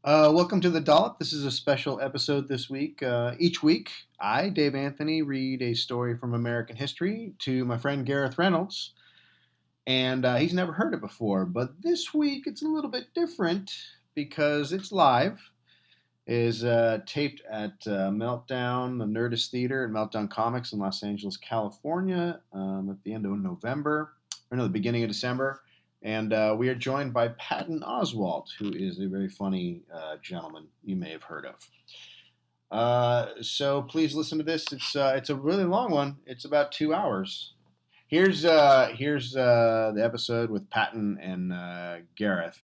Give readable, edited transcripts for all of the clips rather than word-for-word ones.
Welcome to the Dollop. This is a special episode this week. Each week, I, Dave Anthony, read a story from American history to my friend Gareth Reynolds, and he's never heard it before. But this week, it's a little bit different because it's live. It is taped at Meltdown, the Nerdist Theater, and Meltdown Comics in Los Angeles, California, at the end of November, or no, the beginning of December. And we are joined by Patton Oswalt, who is a very funny gentleman you may have heard of. So please listen to this. It's a really long one. It's about 2 hours. Here's the episode with Patton and Gareth.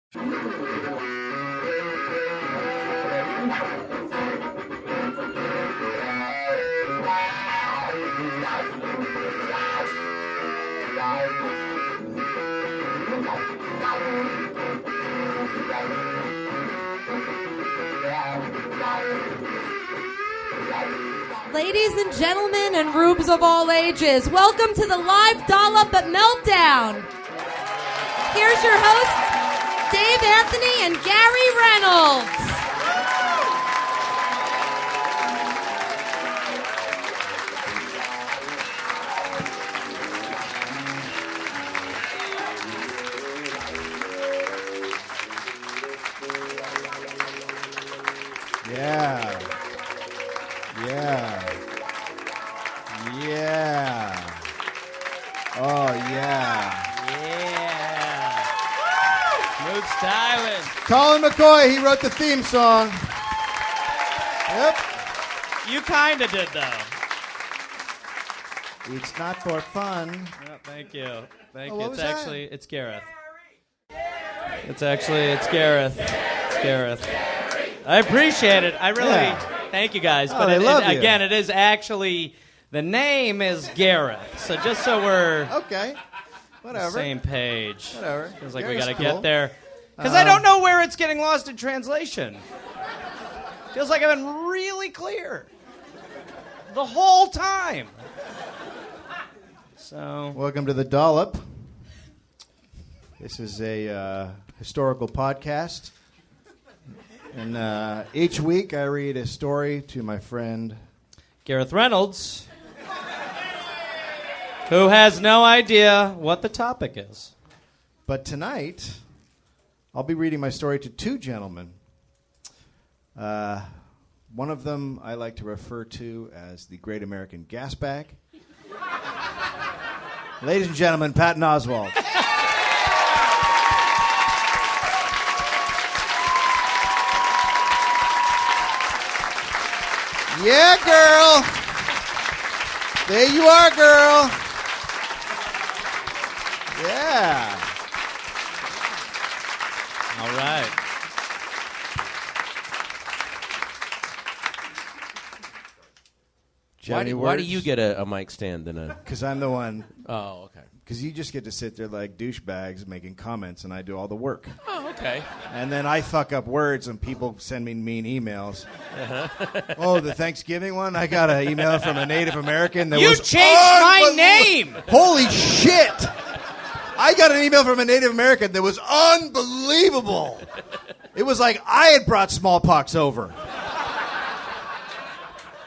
Ladies and gentlemen and rubes of all ages, welcome to the live Dollop at Meltdown. Here's your hosts, Dave Anthony and Gary Reynolds. Yeah. Oh, yeah. Smooth styling. Colin McCoy, he wrote the theme song. Yep. You kind of did, though. It's not for fun. Oh, thank you. Thank Oh, you. what was that? It's Gareth. It's Gareth. It's Gareth. I appreciate it. I really thank you guys. Oh, they love you. Again, it is actually, the name is Gareth. So just so we're Okay. Whatever. same page. Whatever. Feels like we Gareth's got to cool. get there. Because I don't know where it's getting lost in translation. Feels like I've been really clear the whole time. So, Welcome to the Dollop. This is a historical podcast. And each week I read a story to my friend Gareth Reynolds, who has no idea what the topic is. But tonight, I'll be reading my story to two gentlemen. One of them I like to refer to as the Great American Gas Bag. Ladies and gentlemen, Patton Oswalt. Yeah, girl. There you are, girl. Yeah. All right. Why do you get a mic stand and a... Because I'm the one. Oh, okay. Because you just get to sit there like douchebags making comments, and I do all the work. Oh, okay. And then I fuck up words, and people send me mean emails. Oh, the Thanksgiving one? I got an email from a Native American that You was changed my name! Holy shit! I got an email from a Native American that was unbelievable. It was like I had brought smallpox over.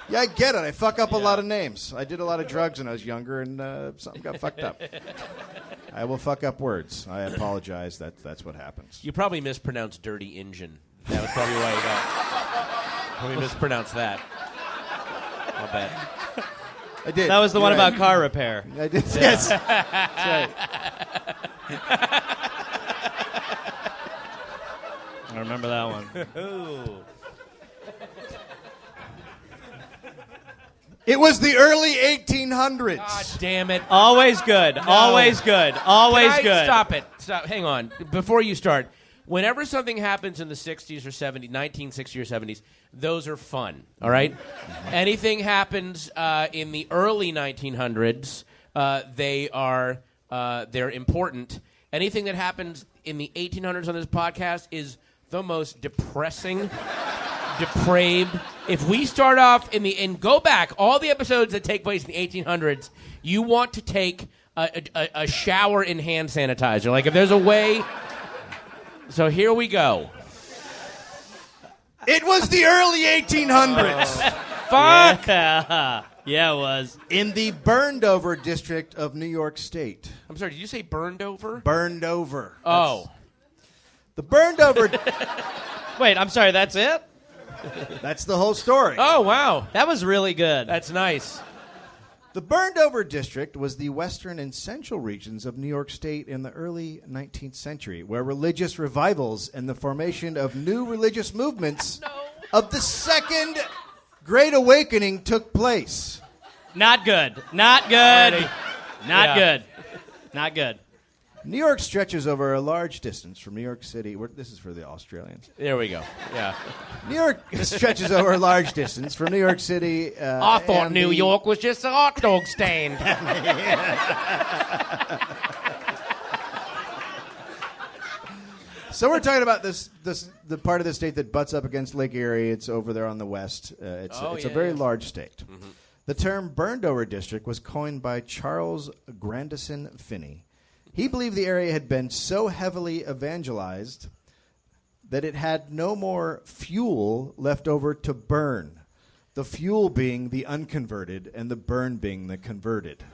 Yeah, I get it. I fuck up a lot of names. I did a lot of drugs when I was younger, and something got fucked up. I will fuck up words. I apologize. That's what happens. You probably mispronounced dirty engine. That was probably why you got... Probably mispronounced that. I'll bet. I did. That was the You're one right. about car repair. I did. Yes. That's right. I remember that one. It was the early 1800s. God damn it. Always good. Always good. Always Can I good. Stop it. Stop. Hang on. Before you start, whenever something happens in the 60s or 70s, 1960s or 70s, those are fun, all right? Anything happens in the early 1900s, they're important. Anything that happens in the 1800s on this podcast is the most depressing, depraved. If we start off and go back, all the episodes that take place in the 1800s, you want to take a shower in hand sanitizer. Like, if there's a way. So here we go. It was the early 1800s. Fuck! Yeah, it was. In the burned over district of New York State. I'm sorry, did you say burned over? Burned over. Oh. The burned over. Wait, I'm sorry, that's it? That's the whole story. Oh, wow. That was really good. That's nice. The burned over district was the western and central regions of New York State in the early 19th century, where religious revivals and the formation of new religious movements of the Second Great Awakening took place. Not good. Not good. Already. Not Yeah. good. Not good. New York stretches over a large distance from New York City. This is for the Australians. There we go. Yeah. New York stretches over a large distance from New York City. I thought and New the- York was just a hot dog stand. So we're talking about the part of the state that butts up against Lake Erie. It's over there on the west. It's a very large state. Mm-hmm. The term burned over district was coined by Charles Grandison Finney. He believed the area had been so heavily evangelized that it had no more fuel left over to burn. The fuel being the unconverted and the burn being the converted.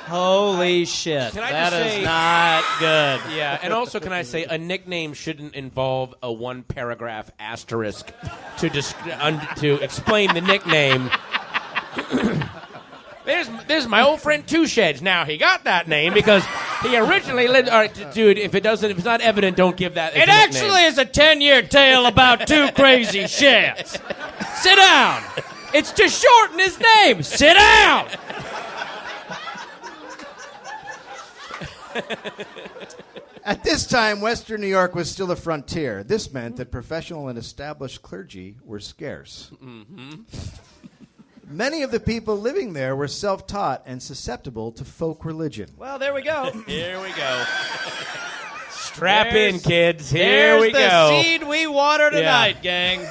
Holy shit. Can I That just is say- not good. Yeah, and also can I say a nickname shouldn't involve a one-paragraph asterisk to explain the nickname. There's my old friend Two Sheds. Now he got that name because he originally lived. All right, dude. If it's not evident, don't give that. As It a nickname. actually is a 10-year tale about two crazy sheds. Sit down. It's to shorten his name. Sit down. At this time, Western New York was still a frontier. This meant that professional and established clergy were scarce. Mm-hmm. Many of the people living there were self-taught and susceptible to folk religion. Well, there we go. Here we go. Strap There's- in, kids. Here we There's go. the seed we water tonight, gang.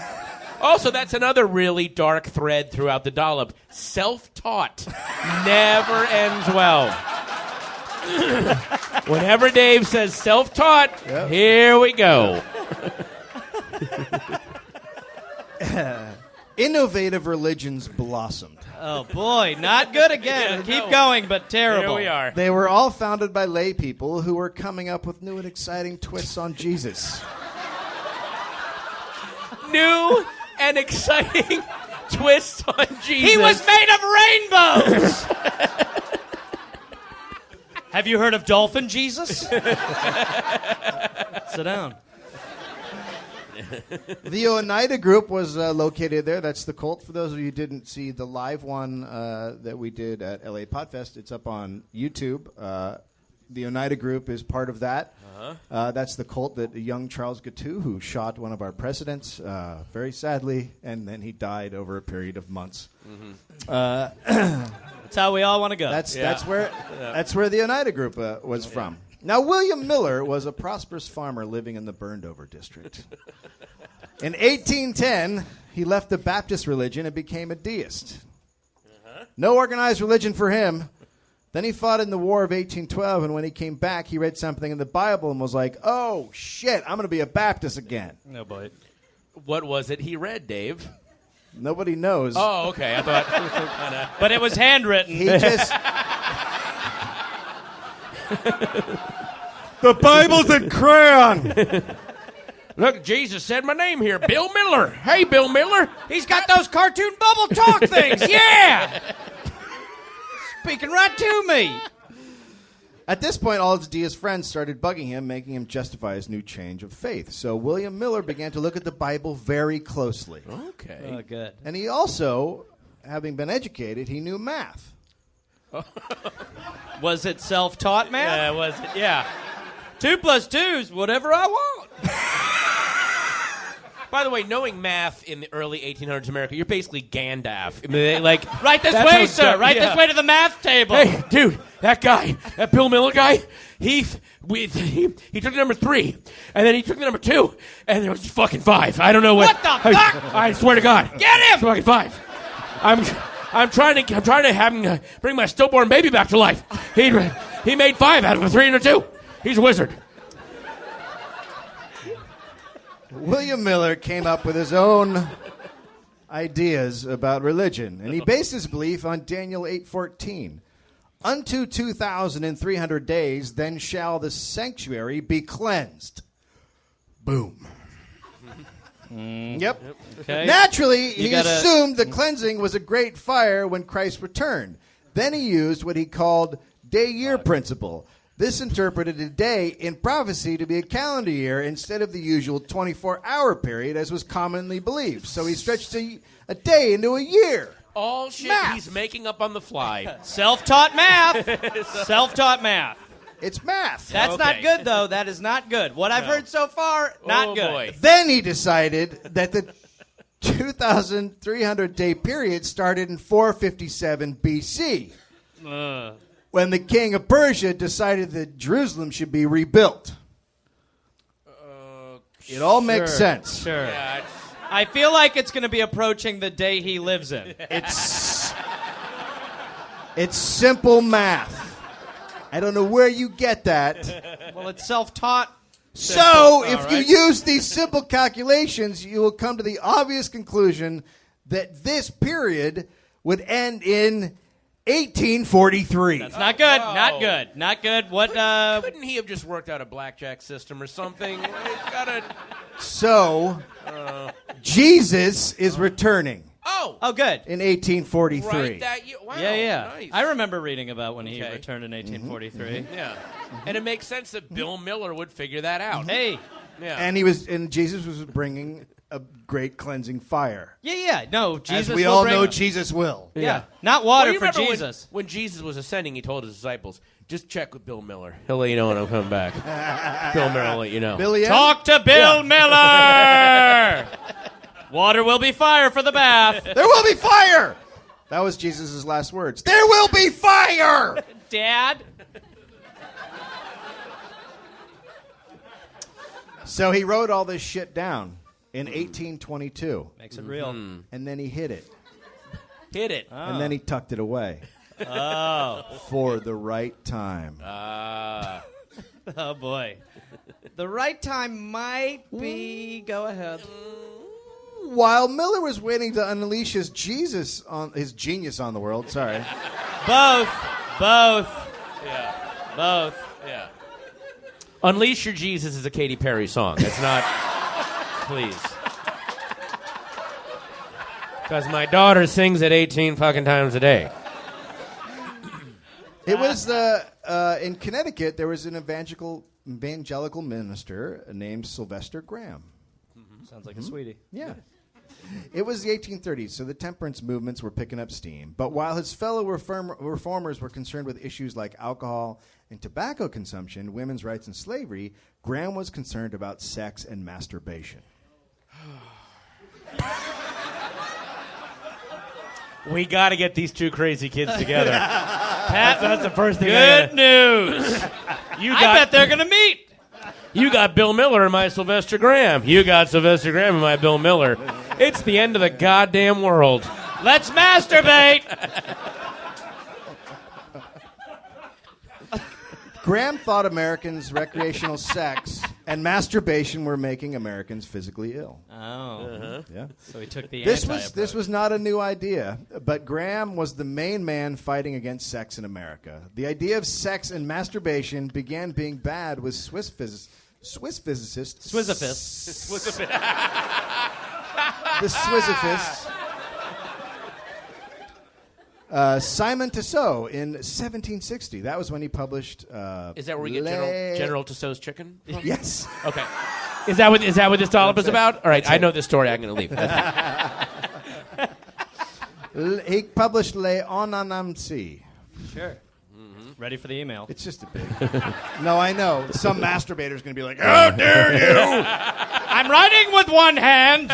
Also, that's another really dark thread throughout the Dollop. Self-taught never ends well. Whenever Dave says self-taught, here we go. Innovative religions blossomed. Oh, boy. Not good again. Yeah, Keep no. going, but terrible. Here we are. They were all founded by lay people who were coming up with new and exciting twists on Jesus. New and exciting twists on Jesus. He was made of rainbows. Have you heard of Dolphin Jesus? Sit down. The Oneida group was located there. That's the cult. For those of you who didn't see the live one that we did at LA Podfest, it's up on YouTube. The Oneida group is part of that. That's the cult that young Charles Gattu, who shot one of our presidents, very sadly, and then he died over a period of months. That's how we all want to go. That's where the Oneida group was from. Now, William Miller was a prosperous farmer living in the burned-over district. In 1810, he left the Baptist religion and became a deist. No organized religion for him. Then he fought in the War of 1812, and when he came back, he read something in the Bible and was like, oh, shit, I'm going to be a Baptist again. No, boy. What was it he read, Dave? Nobody knows. Oh, okay. I thought. But it was handwritten. He just... The Bible's in crayon! Look, Jesus said my name here, Bill Miller. Hey, Bill Miller. He's got those cartoon bubble talk things. Yeah. Speaking right to me. At this point, all of his deist friends started bugging him, making him justify his new change of faith. So William Miller began to look at the Bible very closely. Okay. Oh, good. And he also, having been educated, he knew math. Was it self-taught math? Yeah, was it? Yeah. 2 + 2 is whatever I want. By the way, knowing math in the early 1800s America, you're basically Gandalf. I mean, like, Right this that's way, how it's sir. done. Right Yeah. this way to the math table. Hey, dude, that guy, that Bill Miller guy, he took the number 3, and then he took the number 2, and there was fucking 5. I don't know what. What the fuck? I swear to God, Get him! it's fucking 5. I'm trying to have him bring my stillborn baby back to life. He made 5 out of a 3 and a 2. He's a wizard. William Miller came up with his own ideas about religion, and he based his belief on Daniel 8:14. Unto 2,300 days, then shall the sanctuary be cleansed. Boom. Yep. Okay. Naturally, he assumed the cleansing was a great fire when Christ returned. Then he used what he called day-year principle. This interpreted a day in prophecy to be a calendar year instead of the usual 24-hour period as was commonly believed. So he stretched a day into a year. All shit Math. he's making up on the fly. Self-taught math. Self-taught math. It's math. That's not good, though. That is not good. What I've heard so far, not good. Boy. Then he decided that the 2,300-day period started in 457 B.C., when the king of Persia decided that Jerusalem should be rebuilt. It all makes sense. Sure. Yeah, I feel like it's going to be approaching the day he lives in. It's simple math. I don't know where you get that. Well, it's self-taught. So, if you use these simple calculations, you will come to the obvious conclusion that this period would end in 1843. That's not good. Whoa. Not good. Not good. What? couldn't he have just worked out a blackjack system or something? He's gotta... So, Jesus is returning Oh, good. in 1843. Right that year. Wow, Yeah. nice. I remember reading about when he Okay. returned in 1843. Yeah. And it makes sense that Bill Miller would figure that out. Hey. Yeah. And Jesus was bringing a great cleansing fire. Yeah. No, Jesus. As we will all bring- know Jesus will. Yeah. Not water Well, you for remember Jesus. When Jesus was ascending, he told his disciples, just check with Bill Miller. He'll let you know when I'm coming back. Bill Miller will let you know. Billy M? Talk to Bill Miller. Water will be fire for the bath. There will be fire! That was Jesus' last words. There will be fire! Dad. So he wrote all this shit down in 1822. Makes it real. And then he hid it. Hit it. And then he tucked it away. Oh. For the right time. Oh, boy. The right time might be... Go ahead. While Miller was waiting to unleash his genius on the world, sorry. Both. Yeah. Both. Yeah. Unleash Your Jesus is a Katy Perry song. It's not... Please. Because my daughter sings it 18 fucking times a day. It was in Connecticut. There was an evangelical minister named Sylvester Graham. Sounds like a sweetie. Yeah. It was the 1830s, so the temperance movements were picking up steam. But while his fellow reformers were concerned with issues like alcohol and tobacco consumption, women's rights, and slavery, Graham was concerned about sex and masturbation. We got to get these two crazy kids together. Pat, That's the first thing. good news. I bet they're going to meet. You got Bill Miller and my Sylvester Graham. You got Sylvester Graham and my Bill Miller. It's the end of the goddamn world. Let's masturbate. Graham thought Americans' recreational sex and masturbation were making Americans physically ill. Oh. Yeah. So he took the This anti-approach. was not a new idea, but Graham was the main man fighting against sex in America. The idea of sex and masturbation began being bad with Swiss physicist. Swizzifist. The Swizzifist. Simon Tissot in 1760. That was when he published. Is that where we get General Tussauds chicken from? Yes. Okay. Is that what this dollop is about? All right, I know this story. I'm going to leave. He published Les Onanamsi. Sure. Ready for the email. It's just a big. No, I know. Some masturbator's going to be like, "How dare you!" I'm writing with one hand.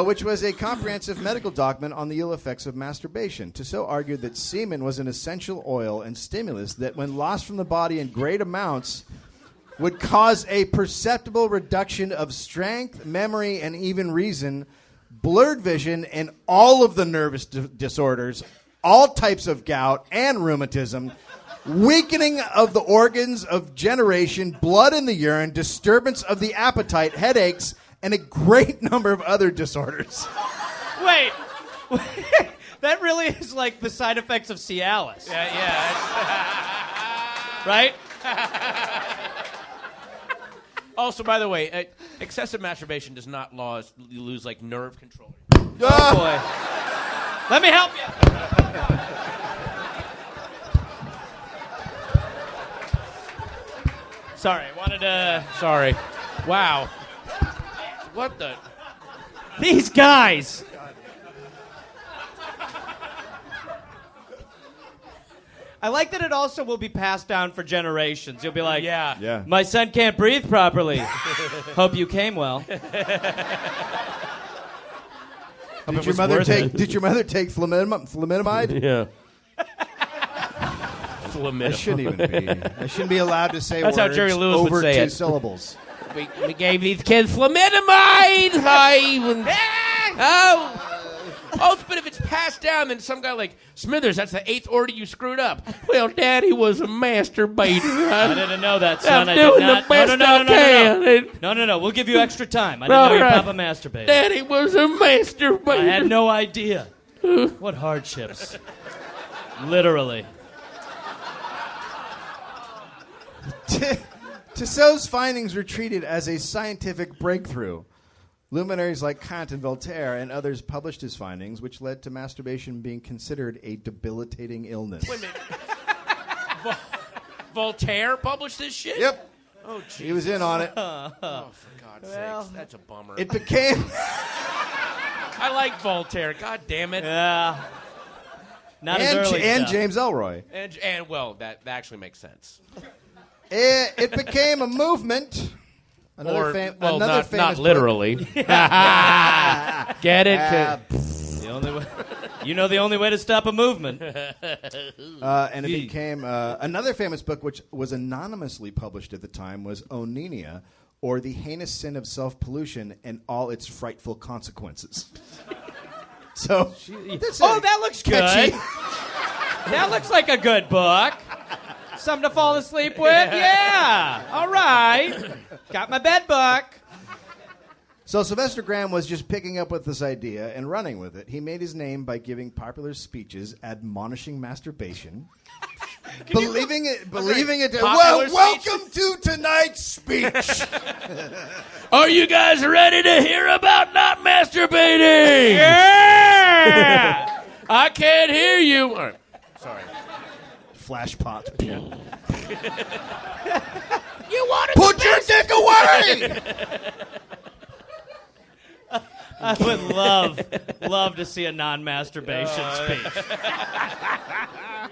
Which was a comprehensive medical document on the ill effects of masturbation. Tissot argued that semen was an essential oil and stimulus that, when lost from the body in great amounts, would cause a perceptible reduction of strength, memory, and even reason, blurred vision, and all of the nervous disorders, all types of gout and rheumatism, weakening of the organs of generation, blood in the urine, disturbance of the appetite, headaches, and a great number of other disorders. Wait. That really is like the side effects of Cialis. Yeah. Right? Also, by the way, excessive masturbation does not you lose like nerve control. Oh, boy. Let me help you. Sorry, I wanted to... Sorry. Wow. What the? These guys. I like that it also will be passed down for generations. You'll be like, Yeah. My son can't breathe properly. Hope you came well. Did your mother take thalidomide? Yeah. I shouldn't be allowed to say That's how words Jerry Lewis would over say 2 it. syllables. We gave these kids thalidomide. But if it's passed down, then some guy like Smithers, that's the 8th order you screwed up. Well, Daddy was a masturbator. I didn't know that, son. I'm doing the best I can. No. We'll give you extra time. I didn't know your papa masturbated. Daddy was a masturbator. I had no idea. What hardships. Literally. Tussaud's findings were treated as a scientific breakthrough. Luminaries like Kant and Voltaire and others published his findings, which led to masturbation being considered a debilitating illness. Wait a minute. Voltaire published this shit? Yep. Oh, Jesus. He was in on it. Oh, for God's sakes. That's a bummer. It became... I like Voltaire. God damn it. Yeah. Not as early and stuff. James Ellroy. And well, that actually makes sense. It became a movement. Another famous not book. literally. Get it? The only way, the only way to stop a movement. And it became another famous book, which was anonymously published at the time, was Oninia, or The Heinous Sin of Self-Pollution and All Its Frightful Consequences. So, That looks catchy. good. That looks like a good book. Something to fall asleep with? Yeah. All right. Got my bed book. So Sylvester Graham was just picking up with this idea and running with it. He made his name by giving popular speeches admonishing masturbation. Believing it. Popular Welcome to tonight's speech. Are you guys ready to hear about not masturbating? Yeah. I can't hear you. All right. Sorry. Flashpot. You wanted Put your dick away! I would love to see a non-masturbation speech.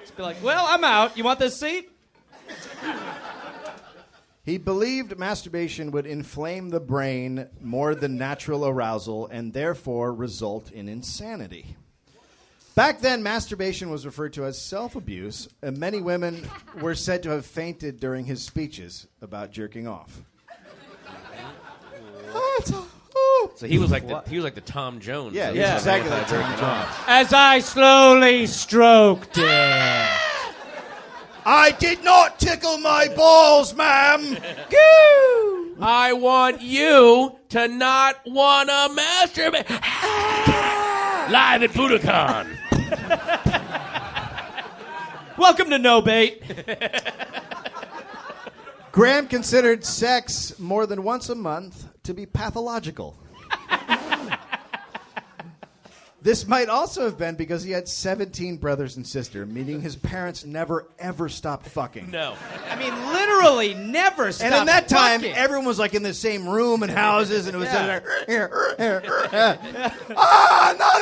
Just be like, well, I'm out. You want this seat? He believed masturbation would inflame the brain more than natural arousal and therefore result in insanity. Back then, masturbation was referred to as self-abuse, and many women were said to have fainted during his speeches about jerking off. So he was like the Tom Jones. Yeah, of yeah, exactly America like Tom jerking Jones. off. As I slowly stroked it. I did not tickle my balls, ma'am! I want you to not want to masturbate. Live at Budokan. Welcome to No Bait. Graham considered sex more than once a month to be pathological. This might also have been because he had 17 brothers and sisters, meaning his parents never, ever stopped fucking. No. I mean, literally never stopped. And in that time, fucking. everyone was like in the same room and houses, and it was not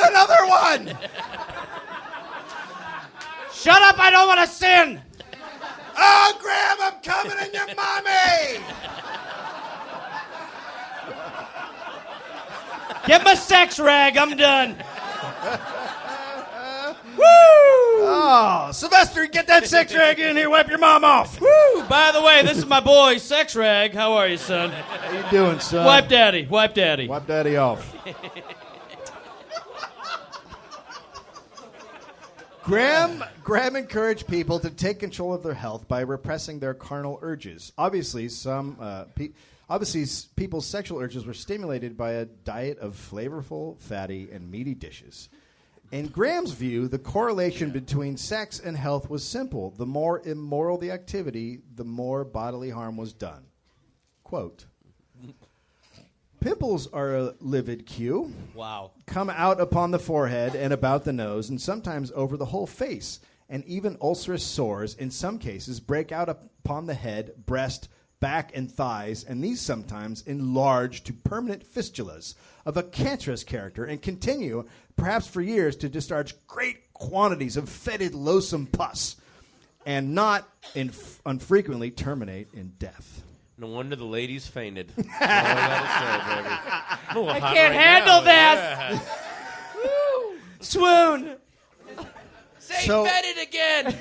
another one! Shut up! I don't want to sin. Oh, Graham, I'm coming in your mommy! Get my sex rag. I'm done. Woo! Oh, Sylvester, get that sex rag in here. Wipe your mom off. Woo! By the way, this is my boy, Sex Rag. How are you, son? How you doing, son? Wipe daddy. Wipe daddy. Wipe daddy off. Graham encouraged people to take control of their health by repressing their carnal urges. Obviously, people's sexual urges were stimulated by a diet of flavorful, fatty, and meaty dishes. In Graham's view, the correlation between sex and health was simple. The more immoral the activity, the more bodily harm was done. Quote, pimples are a livid cue. Wow. Come out upon the forehead and about the nose, and sometimes over the whole face. And even ulcerous sores, in some cases, break out upon the head, breast, back, and thighs, and these sometimes enlarge to permanent fistulas of a cancerous character and continue, perhaps for years, to discharge great quantities of fetid, loathsome pus, and not unfrequently terminate in death. No wonder the ladies fainted. All I gotta say, baby. I can't handle this. Yeah. Swoon. Say fetid again.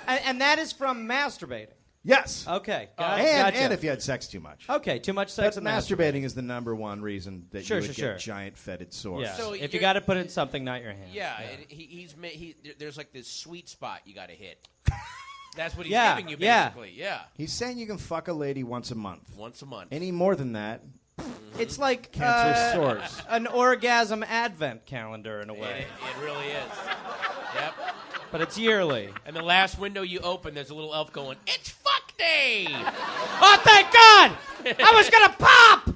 And that is from masturbating. Yes. Okay. And if you had sex too much. Okay, too much sex. But masturbating is the number one reason that you would get giant fetid sores. Yeah. So if you got to put it in something, not your hand. Yeah. There's like this sweet spot you got to hit. That's what he's giving you, basically. Yeah. He's saying you can fuck a lady once a month. Once a month. Any more than that, it's like cancerous sores. An orgasm advent calendar in a way. It really is. Yep. But it's yearly. And the last window you open, there's a little elf going, "It's fuck day!" Oh, thank God! I was gonna pop!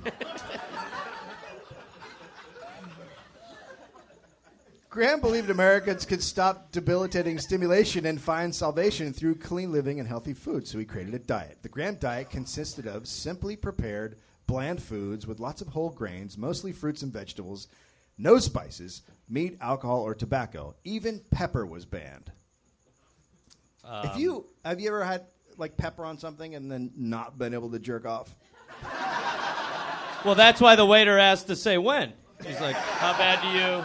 Graham believed Americans could stop debilitating stimulation and find salvation through clean living and healthy food, so he created a diet. The Graham diet consisted of simply prepared, bland foods with lots of whole grains, mostly fruits and vegetables, no spices, meat, alcohol, or tobacco. Even pepper was banned. Have you ever had like pepper on something and then not been able to jerk off? Well, that's why the waiter asked to say when. He's like, "How bad do you?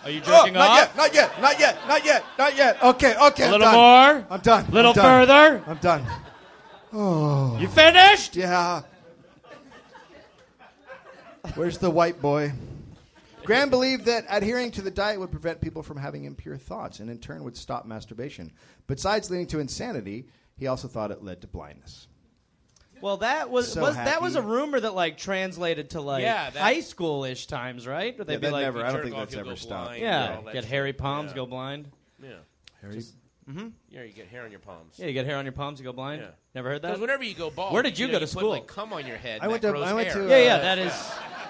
Are you jerking off?" Not yet. Okay. A little more. I'm done. A little further. I'm done. Oh. You finished? Yeah. Where's the white boy? Graham believed that adhering to the diet would prevent people from having impure thoughts and in turn would stop masturbation. Besides leading to insanity, he also thought it led to blindness. Well, that was a rumor that like translated to like high school-ish times, right? Where they'd be like, I don't think that's ever stopped. Get hairy palms, go blind. Yeah. Hairy. Yeah, you get hair on your palms. Yeah, you get hair on your palms, you go blind. Yeah. Never heard that? Because whenever you go bald, where did you go to put, school? Like, cum on your head. I went to that is.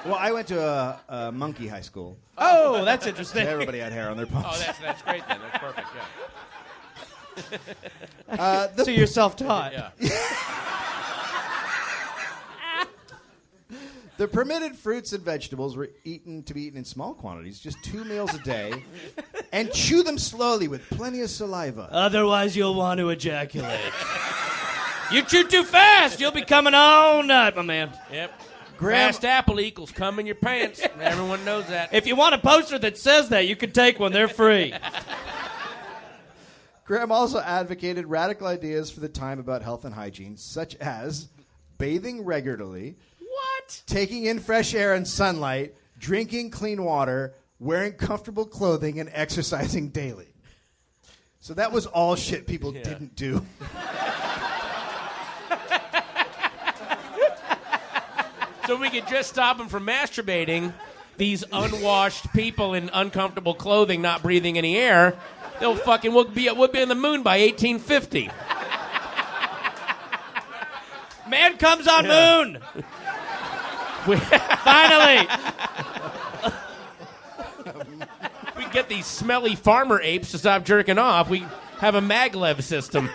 Well, I went to a monkey high school. Oh, that's interesting. Everybody had hair on their palms. Oh, that's great then. That's perfect. Yeah. So you're self-taught. Yeah. The permitted fruits and vegetables were to be eaten in small quantities, just 2 meals a day, and chew them slowly with plenty of saliva. Otherwise, you'll want to ejaculate. You chew too fast, you'll be coming all night, my man. Yep. Fast apple equals cum in your pants. Everyone knows that. If you want a poster that says that, you can take one. They're free. Graham also advocated radical ideas for the time about health and hygiene, such as bathing regularly, taking in fresh air and sunlight, drinking clean water, wearing comfortable clothing, and exercising daily. So that was all shit people didn't do. So we could just stop them from masturbating. These unwashed people in uncomfortable clothing, not breathing any air, we'll be on the moon by 1850. Man comes on moon. Finally. We get these smelly farmer apes to stop jerking off. We have a maglev system.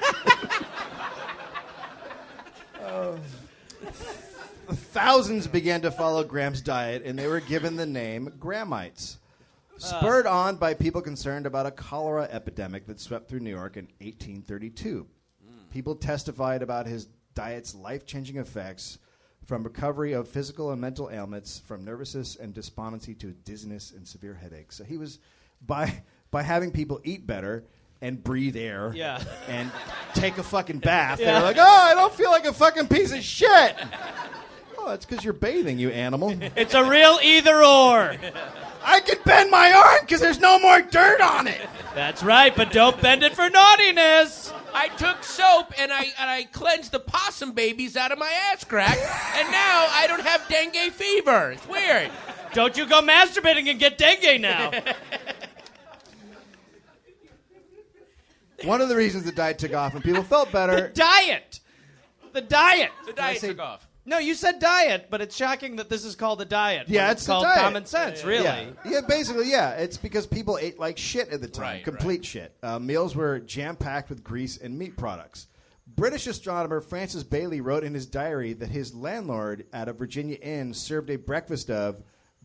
Thousands began to follow Graham's diet, and they were given the name Grahamites. Spurred on by people concerned about a cholera epidemic that swept through New York in 1832. People testified about his diet's life-changing effects, from recovery of physical and mental ailments, from nervousness and despondency to dizziness and severe headaches. So he was, by having people eat better and breathe air and take a fucking bath, they were like, "Oh, I don't feel like a fucking piece of shit. Oh, that's because you're bathing, you animal. It's a real either or. I can bend my arm because there's no more dirt on it. That's right, but don't bend it for naughtiness. I took soap and I cleansed the possum babies out of my ass crack, and now I don't have dengue fever. It's weird. Don't you go masturbating and get dengue now. One of the reasons the diet took off and people felt better. Diet. The diet. The diet took off. No, you said diet, but it's shocking that this is called a diet. Yeah, it's the called diet. common sense, really. Yeah, basically, yeah. It's because people ate like shit at the time. Right, Complete shit. Meals were jam-packed with grease and meat products. British astronomer Francis Bailey wrote in his diary that his landlord at a Virginia inn served a breakfast of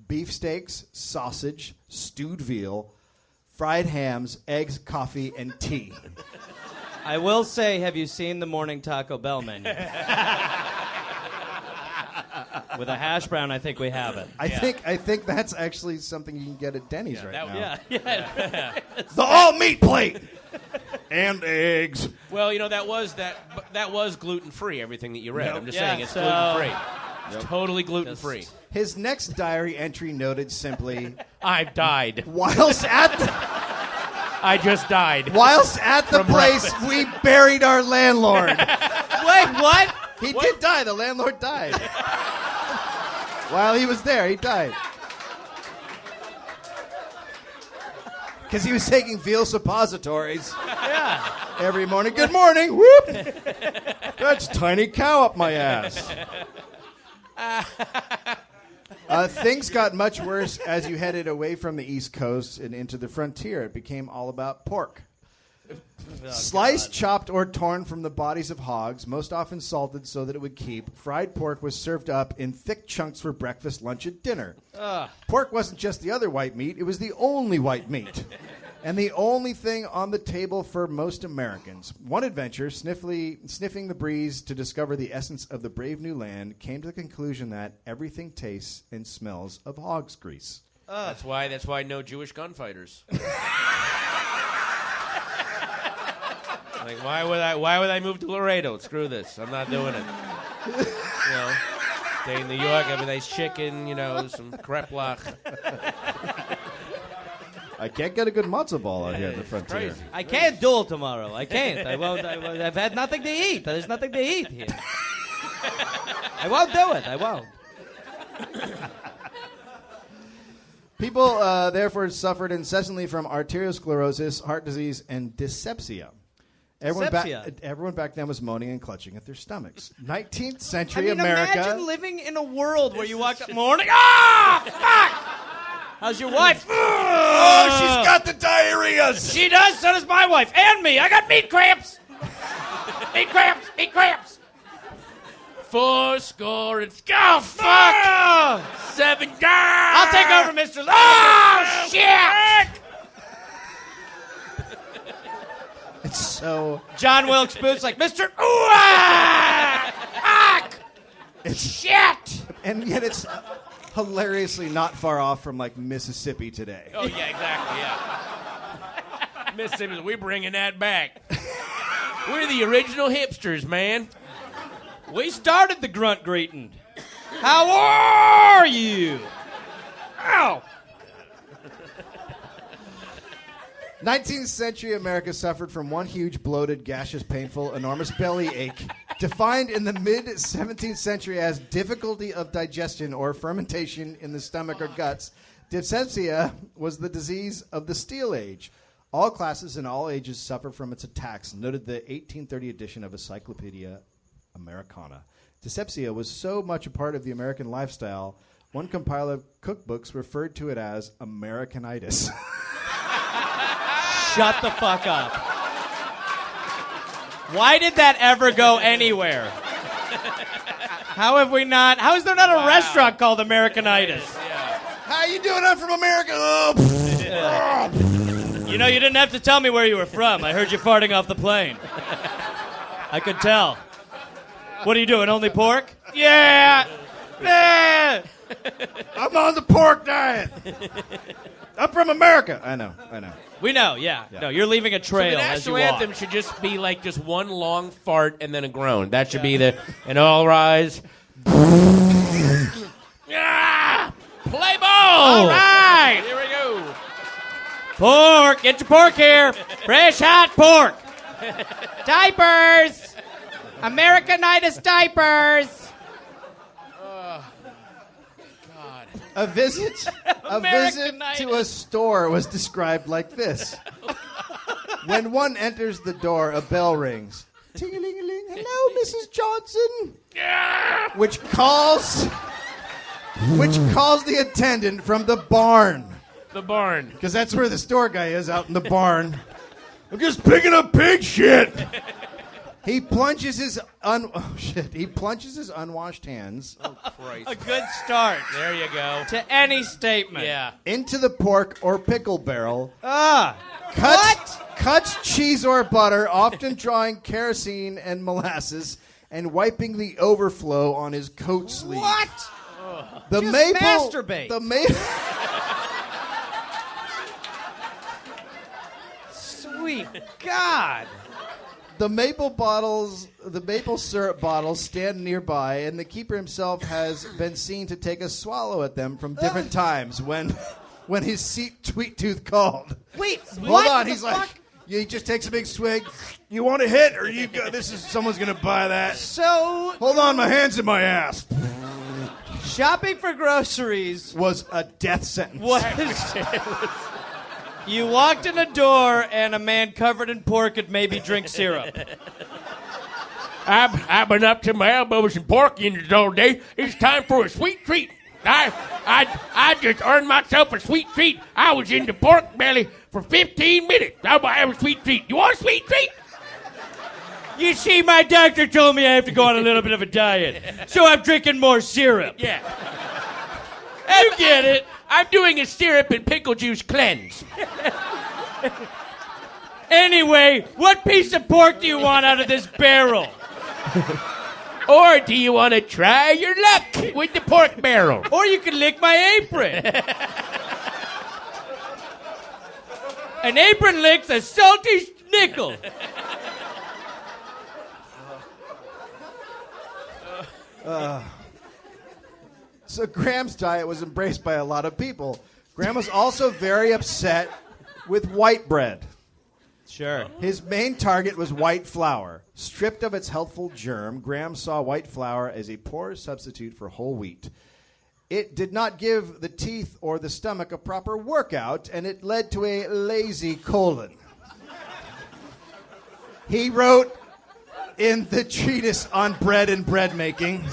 beefsteaks, sausage, stewed veal, fried hams, eggs, coffee, and tea. I will say, have you seen the morning Taco Bell menu? With a hash brown, I think we have it. I think that's actually something you can get at Denny's right now. Yeah. The all-meat plate! And eggs. Well, that was gluten-free, everything that you read. Yep. I'm just Yeah, saying it's so- gluten-free. It's totally gluten-free. His next diary entry noted simply, I've died. whilst at I just died. the From place, breakfast. we buried our landlord. Wait, what? He did die. The landlord died. While he was there, he died. Because he was taking veal suppositories every morning. Good morning. Whoop. That's tiny cow up my ass. Things got much worse as you headed away from the East Coast and into the frontier. It became all about pork. Sliced, chopped, or torn from the bodies of hogs, most often salted so that it would keep, fried pork was served up in thick chunks for breakfast, lunch, and dinner. Pork wasn't just the other white meat, it was the only white meat. And the only thing on the table for most Americans. One adventurer, sniffing the breeze to discover the essence of the brave new land, came to the conclusion that everything tastes and smells of hog's grease. That's why no Jewish gunfighters. Like, why would I move to Laredo? Screw this. I'm not doing it. Stay in New York, have a nice chicken, some kreplach. I can't get a good matzo ball out here at the frontier. Crazy. I can't duel tomorrow. I can't. I won't. I've had nothing to eat. There's nothing to eat here. I won't do it. I won't. People, therefore, suffered incessantly from arteriosclerosis, heart disease, and dyspepsia. Everyone back then was moaning and clutching at their stomachs. 19th century America. Imagine living in a world where you walk up morning. Ah, fuck! How's your wife? Oh, she's got the diarrhea. She does. So does my wife and me. I got meat cramps. Meat cramps. Meat cramps. 4 and oh fuck! 7 down. I'll take over, Mr. Oh shit! It's so. John Wilkes Booth's like, Mr. Ooh, ah, fuck! It's Shit! and yet it's hilariously not far off from like Mississippi today. Oh yeah, exactly. Yeah. Mississippi, we're bringing that back. We're the original hipsters, man. We started the grunt greeting. How are you? Ow! 19th century America suffered from one huge, bloated, gaseous, painful, enormous belly ache, defined in the mid-17th century as difficulty of digestion or fermentation in the stomach or guts. Dyspepsia was the disease of the Steel Age. All classes and all ages suffer from its attacks, noted the 1830 edition of Encyclopedia Americana. Dyspepsia was so much a part of the American lifestyle, one compiler of cookbooks referred to it as Americanitis. Shut the fuck up. Why did that ever go anywhere? How is there not a restaurant called Americanitis? How you doing? I'm from America. You know, you didn't have to tell me where you were from. I heard you farting off the plane. I could tell. What are you doing, only pork? Yeah! I'm on the pork diet. I'm from America. I know. We know, yeah. No, you're leaving a trail The as you national walk. anthem should just be like just one long fart and then a groan. That should be and all rise. Play ball! All right. Here we go. Pork. Get your pork here. Fresh, hot pork. Diapers. Americanitis diapers. A visit to a store was described like this. When one enters the door, a bell rings. Ting-a-ling-a-ling. Hello, Mrs. Johnson. Which calls the attendant from the barn. The barn. Because that's where the store guy is, out in the barn. I'm just picking up pig shit. He plunges his unwashed hands A good start There you go. to any statement. Yeah. into the pork or pickle barrel. Ah. Cuts cheese or butter, often drawing kerosene and molasses, and wiping the overflow on his coat sleeve. What? The Just maple. masturbate. The maple. Sweet God. The maple syrup bottles stand nearby, and the keeper himself has been seen to take a swallow at them from different times when his sweet tooth called. Wait, Hold on, he's like, he just takes a big swig. You want a hit, or you go? Someone's gonna buy that. So, Hold on, my hands in my ass. shopping for groceries Was a death sentence. was. You walked in a door and a man covered in pork had maybe drink syrup. I've been up to my elbows in pork engines all day. It's time for a sweet treat. I just earned myself a sweet treat. I was in the pork belly for 15 minutes. I'll have a sweet treat. You want a sweet treat? You see, my doctor told me I have to go on a little bit of a diet, so I'm drinking more syrup. Yeah. You get it. I'm doing a syrup and pickle juice cleanse. Anyway, what piece of pork do you want out of this barrel? Or do you want to try your luck with the pork barrel? Or you can lick my apron. An apron licks a salty nickel. So Graham's diet was embraced by a lot of people. Graham was also very upset with white bread. Sure. His main target was white flour. Stripped of its healthful germ, Graham saw white flour as a poor substitute for whole wheat. It did not give the teeth or the stomach a proper workout, and it led to a lazy colon. He wrote in the treatise on bread and bread making,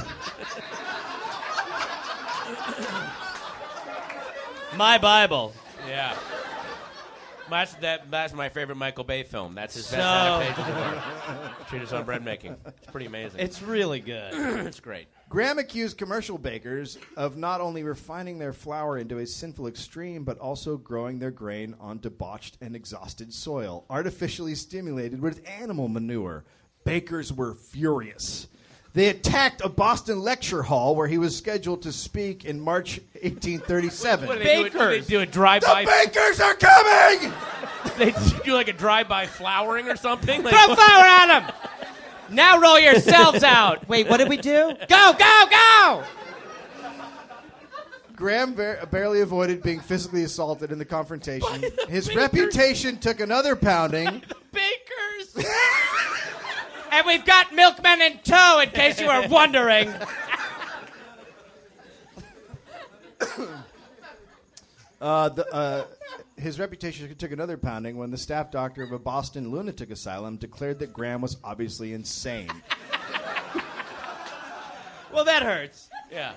My Bible. Yeah. That's my favorite Michael Bay film. That's his best So- adaptation of art. Treatise on bread making. It's pretty amazing. It's really good. It's great. Graham accused commercial bakers of not only refining their flour into a sinful extreme, but also growing their grain on debauched and exhausted soil, artificially stimulated with animal manure. Bakers were furious. They attacked a Boston lecture hall where he was scheduled to speak in March 1837. What do they do? Bakers. They do a drive-by. The bakers are coming! They do like a drive-by flowering or something. Like, Throw flour at him! Now roll yourselves out. Wait, what did we do? Go, go, go! Graham barely avoided being physically assaulted in the confrontation. His reputation took another pounding. Bakers! And we've got milkmen in tow, in case you were wondering. His reputation took another pounding when the staff doctor of a Boston lunatic asylum declared that Graham was obviously insane. Well, that hurts. yeah.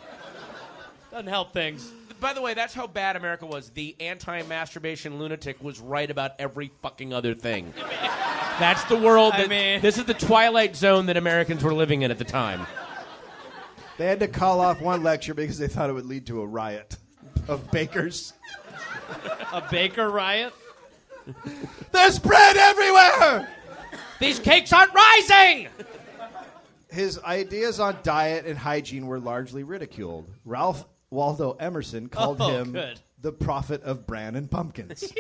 Doesn't help things. By the way, that's how bad America was. The anti-masturbation lunatic was right about every fucking other thing. That's the world. This is the twilight zone that Americans were living in at the time. They had to call off one lecture because they thought it would lead to a riot of bakers. A baker riot? There's bread everywhere! These cakes aren't rising! His ideas on diet and hygiene were largely ridiculed. Ralph Waldo Emerson called him good. the prophet of bran and pumpkins.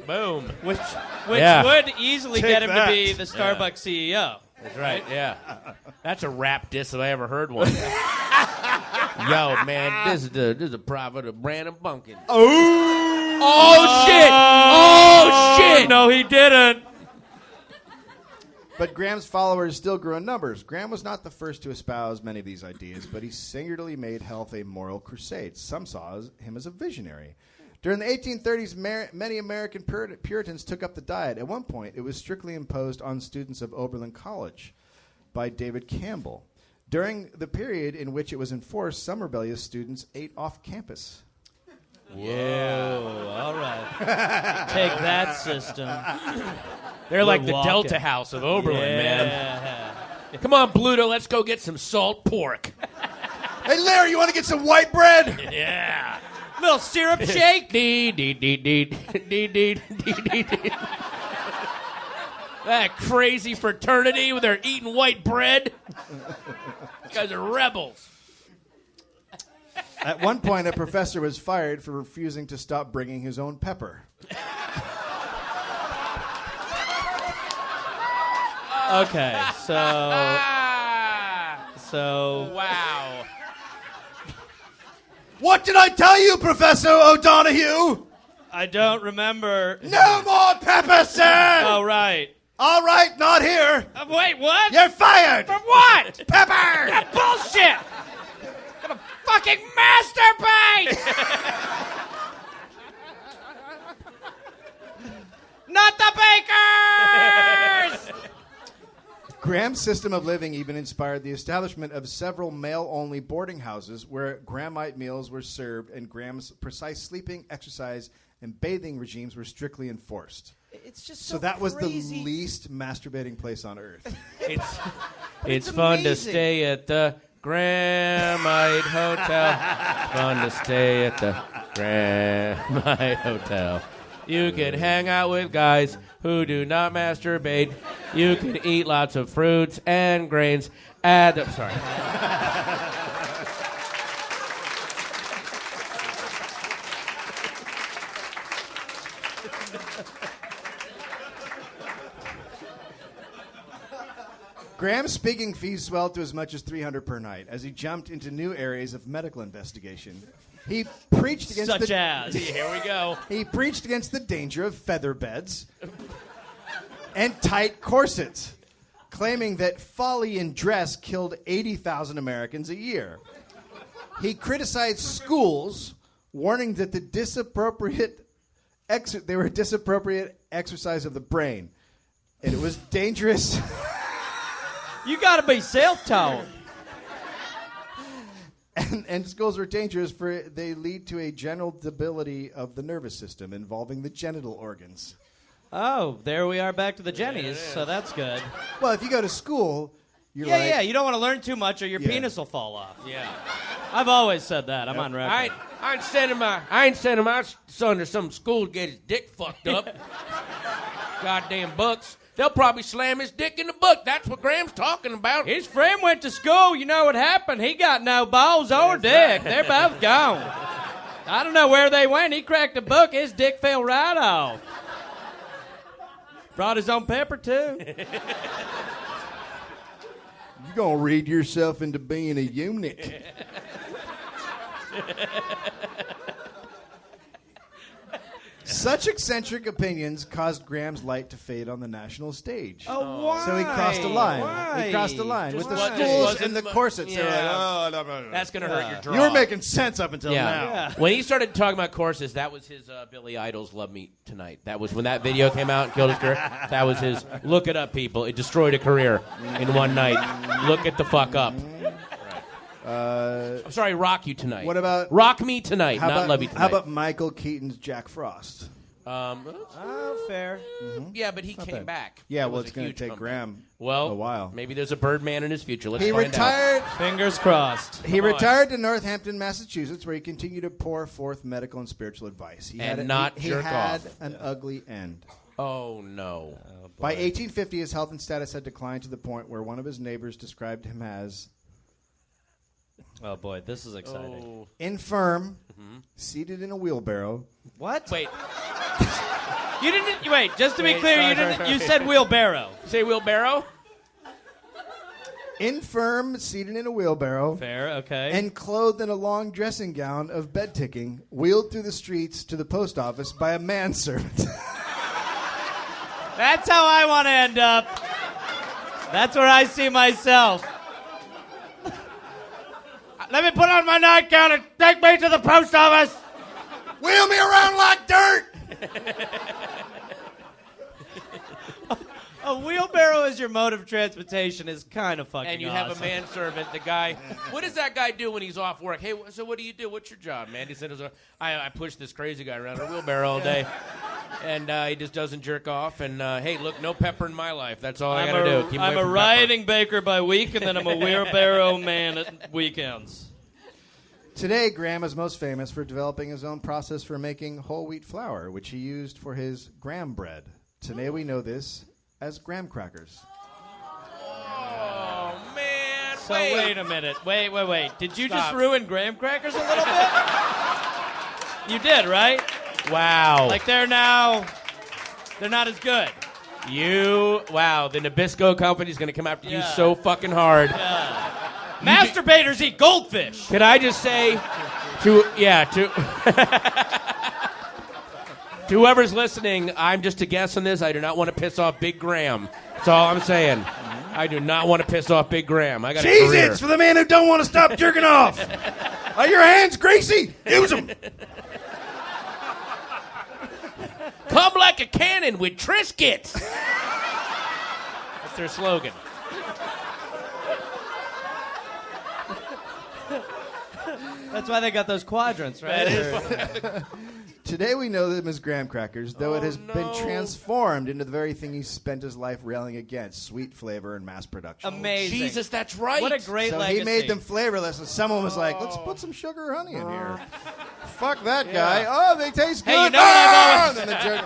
Boom. Which Yeah. would easily Take get him that. to be the Starbucks CEO. That's right, yeah. That's a rap diss if I ever heard one. Yo, man, this is a prophet of Brandon Bumpkin. Oh, shit! Oh, shit! No, he didn't. But Graham's followers still grew in numbers. Graham was not the first to espouse many of these ideas, but he singularly made health a moral crusade. Some saw him as a visionary. During the 1830s, many American Puritans took up the diet. At one point, it was strictly imposed on students of Oberlin College by David Campbell. During the period in which it was enforced, some rebellious students ate off campus. Whoa, all right. Take that system. They're like the walking. Delta House of Oberlin, man. Come on, Bluto, let's go get some salt pork. Hey, Larry, you want to get some white bread? Yeah. Little syrup shake. That crazy fraternity where they're eating white bread. These guys are rebels. At one point, a professor was fired for refusing to stop bringing his own pepper. Okay, so Wow. What did I tell you, Professor O'Donoghue? I don't remember. No more pepper, sir! Oh, right. All right, not here. Wait, what? You're fired! For what? Pepper! Bullshit! Gonna fucking masturbate! Not the bakers! Graham's system of living even inspired the establishment of several male-only boarding houses where Grahamite meals were served and Graham's precise sleeping, exercise, and bathing regimes were strictly enforced. It's just So that was the least masturbating place on earth. It's fun to stay at the Grahamite Hotel. Fun to stay at the Grahamite Hotel. You can hang out with guys who do not masturbate. You can eat lots of fruits and grains. Sorry. Graham's speaking fees swelled to as much as $300 per night as he jumped into new areas of medical investigation. He preached against Such as. Here we go. He preached against the danger of feather beds and tight corsets, claiming that folly in dress killed 80,000 Americans a year. He criticized schools, warning that they were a disappropriate exercise of the brain, and it was dangerous. You gotta be self-taught. And schools were dangerous for they lead to a general debility of the nervous system involving the genital organs. Oh, there we are back to the Jennies, so that's good. Well, if you go to school, you're Yeah, you don't want to learn too much or your Yeah. penis will fall off. Yeah. I've always said that. I'm on record. I ain't sending my son to some school to get his dick fucked up. Goddamn books. They'll probably slam his dick in the book. That's what Graham's talking about. His friend went to school. You know what happened? He got no balls or dick. They're both gone. I don't know where they went. He cracked a book. His dick fell right off. Brought his own pepper, too. You're going to read yourself into being a eunuch. Such eccentric opinions caused Graham's light to fade on the national stage. Oh, why? So he crossed a line. Why? He crossed a line. With the what- schools just and the wasn't- corsets. They were yeah. like, oh, no, no, no. That's going to hurt your draw. You were making sense up until now. Yeah. When he started talking about courses, that was his Billy Idol's Love Me Tonight. That was when that video came out and killed his career. That was his, look it up, people. It destroyed a career in one night. Look it the fuck up. I'm sorry, Rock You Tonight. What about- Rock Me Tonight, How not about, Love You Tonight. how about Michael Keaton's Jack Frost? Oh, fair. Yeah, but he came back. Yeah, It well, was it's a going huge to take comeback. Graham Well, a while. Maybe there's a Birdman in his future. Let's He find retired. Fingers crossed. He Come on. retired to Northampton, Massachusetts, where he continued to pour forth medical and spiritual advice. He And had not he jerk had off. an ugly end. out. Oh, no. By 1850, his health and status had declined to the point where one of his neighbors described him as Oh, boy, this is exciting. Oh. infirm, seated in a wheelbarrow. What? Wait, You didn't. Wait, just to be Wait, clear, sorry, you didn't. sorry, You sorry. said wheelbarrow. say wheelbarrow? Infirm, seated in a wheelbarrow. Fair, okay. And clothed in a long dressing gown of bed ticking, wheeled through the streets to the post office by a manservant. That's how I want to end up. That's where I see myself. Let me put on my nightgown and take me to the post office. Wheel me around like dirt! A wheelbarrow as your mode of transportation is kind of fucking And you awesome. have a manservant, the guy. What does that guy do when he's off work? Hey, so what do you do? What's your job, man? He said, I push this crazy guy around a wheelbarrow all day. And he just doesn't jerk off. And, hey, look, no pepper in my life. That's all I got to do. Keep I'm away a from riding baker by week, and then I'm a wheelbarrow man at weekends. Today, Graham is most famous for developing his own process for making whole wheat flour, which he used for his graham bread. Today we know this as graham crackers. Oh, man. So wait a minute. Wait. Did you just Stop. ruin graham crackers a little bit? You did, right? Wow. Like they're not as good. Wow, the Nabisco company's going to come after you Yeah. so fucking hard. Masturbators eat goldfish. Could I just say to whoever's listening, I'm just a guest on this. I do not want to piss off Big Graham. That's all I'm saying. I do not want to piss off Big Graham. I got a career. Cheez-Its for the man who don't want to stop jerking off. Are your hands greasy? Use them. Come like a cannon with Triscuits. That's their slogan. That's why they got those quadrants, right? Today we know them as graham crackers, though it has been transformed into the very thing he spent his life railing against, sweet flavor and mass production. Amazing. Jesus, that's right. What a great So legacy. he made them flavorless, and someone was like, let's put some sugar or honey in here. Fuck that guy. Oh, they taste good. Hey, you know what I've always- And then the jerk-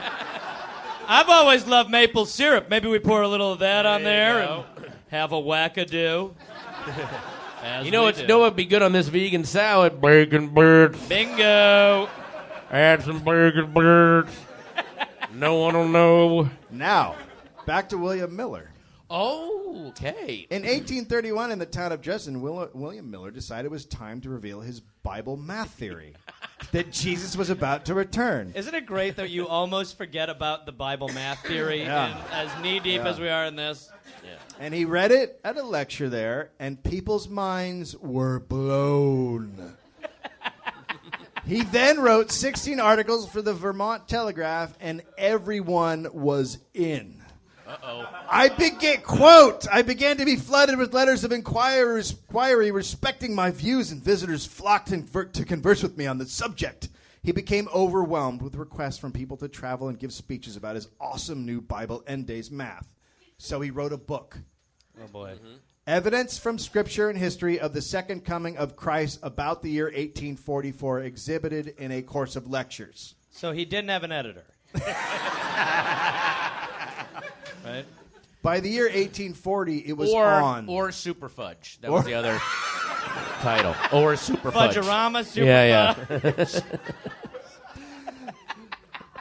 I've always loved maple syrup. Maybe we pour a little of that on there you go. and have a wackadoo. You know what would be good on this vegan salad? Bacon bits. Bingo. Add some bacon bits. No one will know. Now, back to William Miller. Oh, okay. In 1831, in the town of Dresden, William Miller decided it was time to reveal his Bible math theory, that Jesus was about to return. Isn't it great that you almost forget about the Bible math theory Yeah. and as knee-deep as we are in this? And he read it at a lecture there, and people's minds were blown. He then wrote 16 articles for the Vermont Telegraph, and everyone was in. Uh-oh. I began to be flooded with letters of inquiry respecting my views, and visitors flocked to converse with me on the subject. He became overwhelmed with requests from people to travel and give speeches about his awesome new Bible End Days math. So he wrote a book. Oh, boy. Mm-hmm. Evidence from Scripture and history of the second coming of Christ about the year 1844, exhibited in a course of lectures. So he didn't have an editor. Right? By the year 1840, it was Or on. Super Fudge. That was the other title. Or Super Fudge. Fudgerama, Super Yeah.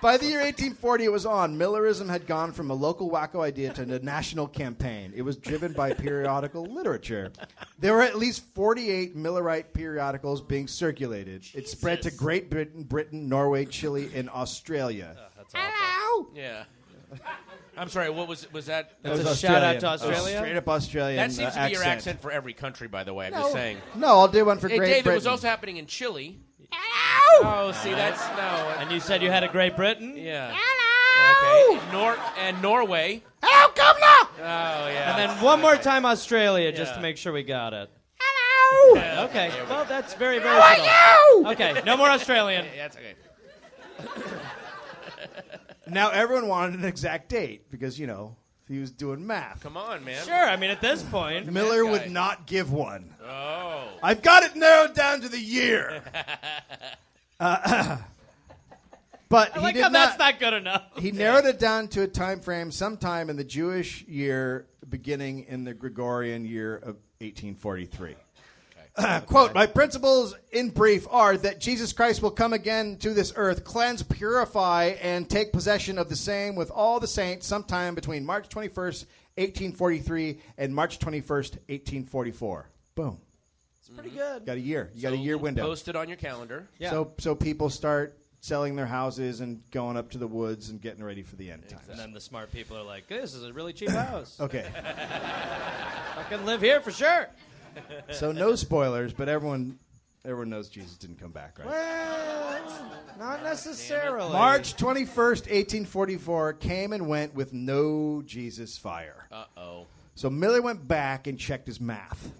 By the year 1840, it was on. Millerism had gone from a local wacko idea to a national campaign. It was driven by periodical literature. There were at least 48 Millerite periodicals being circulated. It spread to Great Britain, Norway, Chile, and Australia. That's awful. Yeah. I'm sorry, what was that? That's It a was shout-out to Australian. Australia? Straight up Australian That seems to be accent. your accent for every country, by the way. I'm just saying. No, I'll do one for Hey, Great Dave, it Britain. was also happening in Chile. Oh, see, that's no. And you said you had a Great Britain? Yeah. Okay. And Norway. Hello, Governor! Oh, yeah. And then one more time Australia, just Yeah. to make sure we got it. Hello! Yeah, Okay, there we well, go. that's very, very How are subtle. you? Okay, no more Australian. Yeah, that's okay. Now, everyone wanted an exact date because, you know, he was doing math. Come on, man. Sure, I mean, at this point. Miller guy. would not give one. Oh. I've got it narrowed down to the year. But I he like did how not. that's not good enough. He narrowed it down to a time frame sometime in the Jewish year beginning in the Gregorian year of 1843. Quote, my principles in brief are that Jesus Christ will come again to this earth, cleanse, purify, and take possession of the same with all the saints sometime between March 21st 1843, and March 21st, 1844. Boom. It's pretty good. Got a year. You got a year window. Post it on your calendar. Yeah. So people start selling their houses and going up to the woods and getting ready for the end times. And then the smart people are like, this is a really cheap house. Okay. I can live here for sure. So no spoilers, but everyone knows Jesus didn't come back, right? Well, not necessarily. March 21st, 1844 came and went with no Jesus fire. Uh-oh. So Miller went back and checked his math.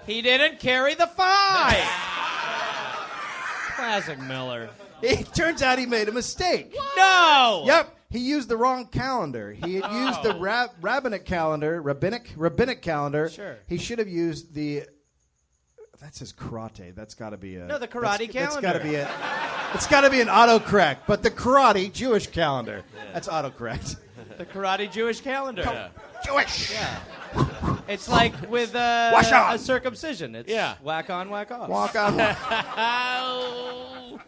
He didn't carry the 5. Classic Miller. It turns out he made a mistake. No! Yep, he used the wrong calendar. He had used the rabbinic calendar. Sure. He should have used the. That says karate. That's got to be a. No, the karate calendar. That's got to be it. It's got to be an autocorrect. But the karate Jewish calendar. That's autocorrect. The karate Jewish calendar. Yeah. Jewish. Yeah. It's like with Wash on. a circumcision. It's whack on, whack off. Walk on. Oh.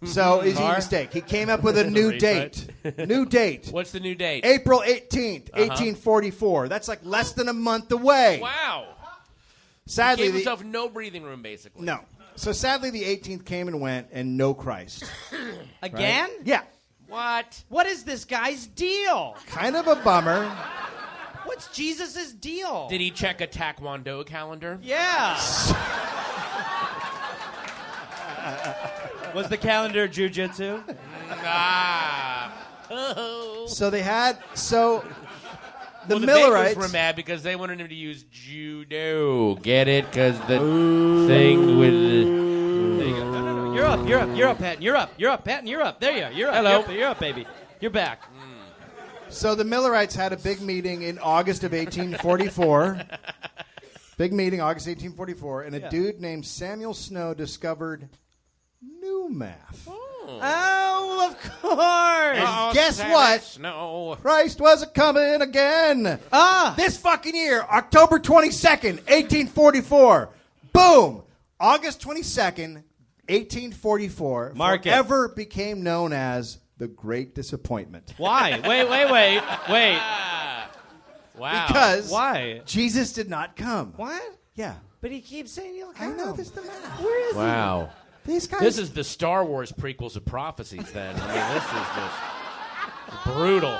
So is he a mistake? He came up with a new date. New date. What's the new date? April 18th, 1844. That's like less than a month away. Wow. Sadly, He gave himself no breathing room, basically. no. So sadly, the 18th came and went, and no Christ. Again? Right? Yeah. What? What is this guy's deal? Kind of a bummer. What's Jesus' deal? Did he check a Taekwondo calendar? Yeah. Was the calendar jujitsu? Ah. Oh. So they had the Well, the Millerites bakers were mad because they wanted him to use judo. Get it? Because the thing with the... There you go. No. You're up, Patton. You're up, Patton. You're up. There you are. You're up. Hello. You're up, baby. You're back. So the Millerites had a big meeting in August of 1844. Big meeting, August 1844, and a dude named Samuel Snow discovered new math. Oh, of course. And guess what? No. Christ was a-coming again. Ah. This fucking year, October 22nd, 1844. Boom. August 22nd, 1844. Mark it. Forever became known as the Great Disappointment. Why? Wait. Wow. Because Why? Jesus did not come. What? Yeah. But he keeps saying he'll I come. know this is the math. Where is Wow. These guys. This is the Star Wars prequels of prophecies, then. I mean, this is just brutal.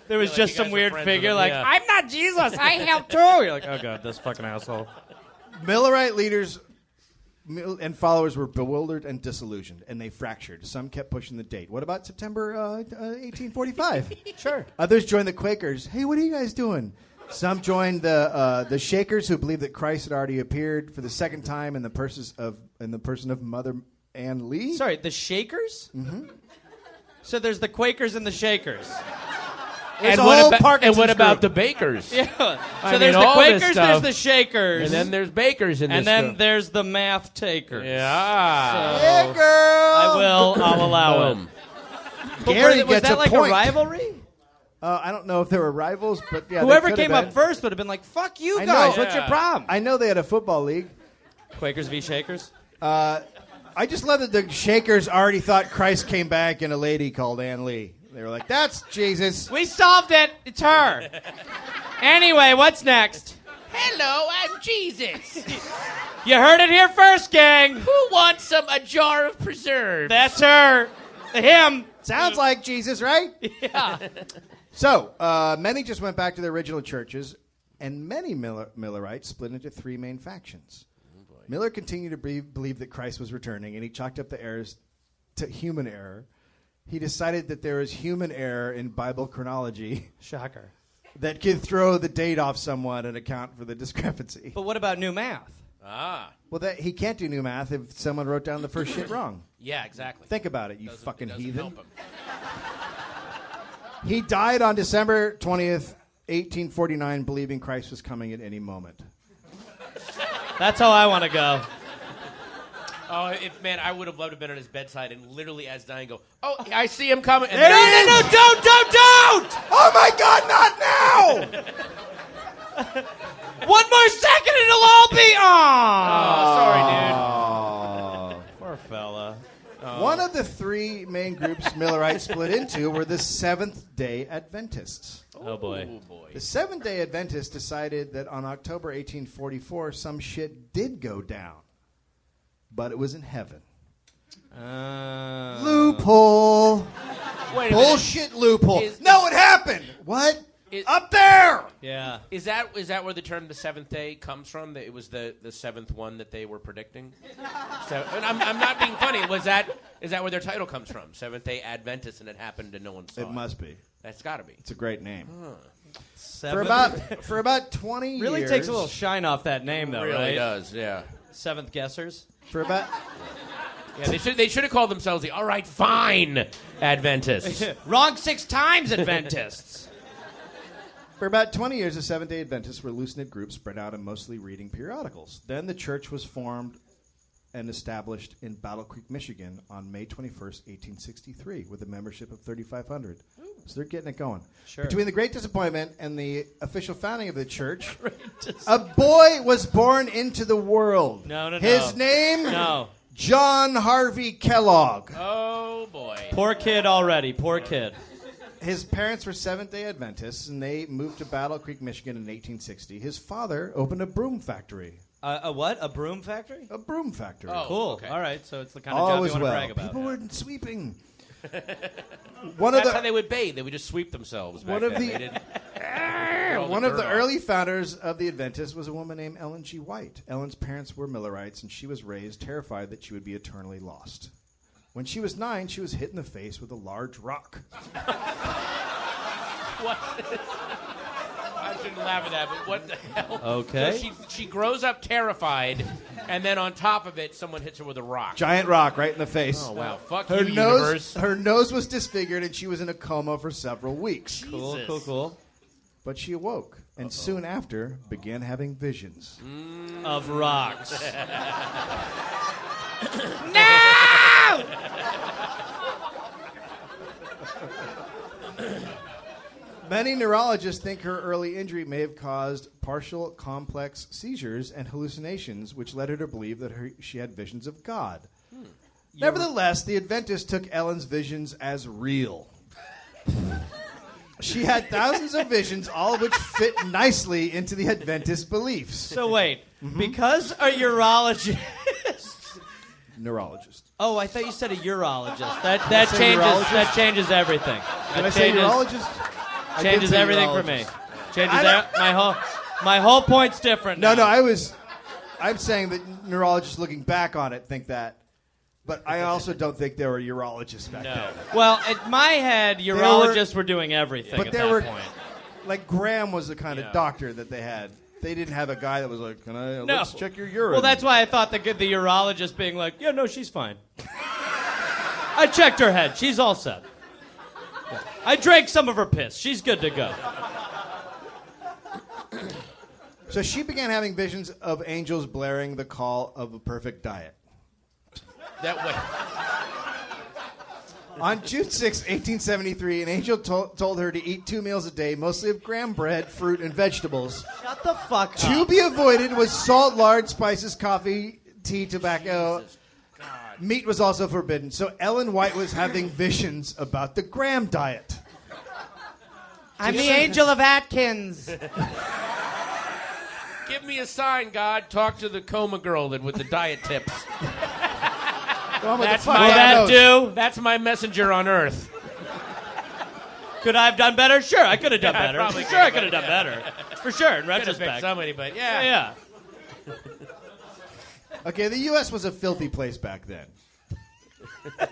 There was Like just you some guys are weird friends figure with him, like, yeah. I'm not Jesus. I help too. You're like, oh, God, this fucking asshole. Millerite leaders and followers were bewildered and disillusioned, and they fractured. Some kept pushing the date. What about September 1845? Sure. Others joined the Quakers. Hey, what are you guys doing? Some joined the Shakers, who believed that Christ had already appeared for the second time in the person of Mother Ann Lee. Sorry, the Shakers? Mm-hmm. So there's the Quakers and the Shakers. There's And a what, whole about, Parkinson's and what about group. the bakers? Yeah. So I mean, there's the all this Quakers, stuff. there's the Shakers. And then there's bakers in this and then stuff. there's the math takers. Yeah. Hey, girl. I'll allow Boom. it. Gary was gets that a like point. a rivalry? I don't know if they were rivals, but yeah. Whoever they could came have up been. first would have been like, fuck you I guys. know. What's your Yeah. problem? I know they had a football league. Quakers v. Shakers? I just love that the Shakers already thought Christ came back in a lady called Ann Lee. They were like, that's Jesus. We solved it. It's her. Anyway, what's next? Hello, I'm Jesus. You heard it here first, gang. Who wants a jar of preserves? That's her. Him. Sounds like Jesus, right? Yeah. So, many just went back to their original churches, and many Millerites split into three main factions. Miller continued to believe that Christ was returning, and he chalked up the errors to human error. He decided that there is human error in Bible chronology Shocker. that could throw the date off somewhat and account for the discrepancy. But what about new math? Ah. Well, he can't do new math if someone wrote down the first shit wrong. Yeah, exactly. Think about it, you Doesn't- fucking it doesn't heathen. help him. He died on December 20th, 1849, believing Christ was coming at any moment. That's how I want to go. Oh, man, I would have loved to have been at his bedside and literally, as dying, go, oh, I see him coming. And There then- he is! No, don't! Oh my God, not now! One more second and it'll all be on. Oh, sorry, dude. Oh. Poor fella. One of of the three main groups Millerites split into were the Seventh-day Adventists. Oh, boy. The Seventh-day Adventists decided that on October 1844, some shit did go down, but it was in heaven. Loophole. Wait a Bullshit loophole. Is- No, it happened. What? Is- Up there. Yeah. Is that where the term the seventh day comes from? That it was the seventh one that they were predicting? So, and I'm not being funny. Is that where their title comes from? Seventh Day Adventist, and it happened and no one saw it. It must be. That's got to be. It's a great name. Seventh. For about 20 years. Really takes a little shine off that name, though, It really right? does, yeah. Seventh guessers. For about Yeah, they should have called themselves the All Right Fine Adventists. Wrong 6 times, Adventists. For about 20 years, the Seventh-day Adventists were loose-knit groups spread out and mostly reading periodicals. Then the church was formed and established in Battle Creek, Michigan on May 21st, 1863, with a membership of 3,500. So they're getting it going. Sure. Between the Great Disappointment and the official founding of the church, a boy was born into the world. No. His name? No. John Harvey Kellogg. Oh, boy. Poor kid already. Poor kid. His parents were Seventh-day Adventists, and they moved to Battle Creek, Michigan in 1860. His father opened a broom factory. A what? A broom factory? A broom factory. Oh. Cool. okay. All right. So it's the kind of All job was you want to well. brag about. People were sweeping. That's how they would bathe. They would just sweep themselves back One of then. the- They didn't- One of the dirt off. early founders of the Adventists was a woman named Ellen G. White. Ellen's parents were Millerites, and she was raised terrified that she would be eternally lost. When she was 9, she was hit in the face with a large rock. What? I shouldn't laugh at that, but what the hell? Okay. So she grows up terrified, and then on top of it, someone hits her with a rock. Giant rock right in the face. Oh, wow. Fuck Her you, nose, universe. her nose was disfigured, and she was in a coma for several weeks. Cool. But she awoke, and soon after began having visions. Of rocks. Many neurologists think her early injury may have caused partial complex seizures and hallucinations, which led her to believe that she had visions of God. Nevertheless, the Adventists took Ellen's visions as real. She had thousands of visions, all of which fit nicely into the Adventist beliefs. So wait, because a urologist. Neurologist. Oh, I thought you said a urologist. That say changes. urologist? That changes everything. Did I That say changes, neurologist? I did changes say everything for me. urologist. Changes my whole point's different. No, now. I'm saying that neurologists looking back on it think that. But I also don't think there were urologists back then. Well, in my head, urologists were doing everything But at there that were, point. like Graham was the kind Yeah. of doctor that they had. They didn't have a guy that was like, No. let's check your urine. Well, that's why I thought the urologist being like, yeah, no, she's fine. I checked her head. She's all set. I drank some of her piss. She's good to go. So she began having visions of angels blaring the call of a perfect diet. That way. On June 6, 1873, an angel told her to eat 2 meals a day, mostly of graham bread, fruit, and vegetables. Shut the fuck To be avoided was salt, lard, spices, coffee, tea, tobacco. Meat was also forbidden. So Ellen White was having visions about the graham diet. I'm the angel of Atkins. Give me a sign, God. Talk to the coma girl with the diet tips. That's That's my messenger on Earth. Could I have done better? Sure, I could have done Yeah, I better. probably For sure, I could've, could have but done better. For sure, in Could have picked retrospect. somebody, but yeah. Yeah. Okay, the U.S. was a filthy place back then.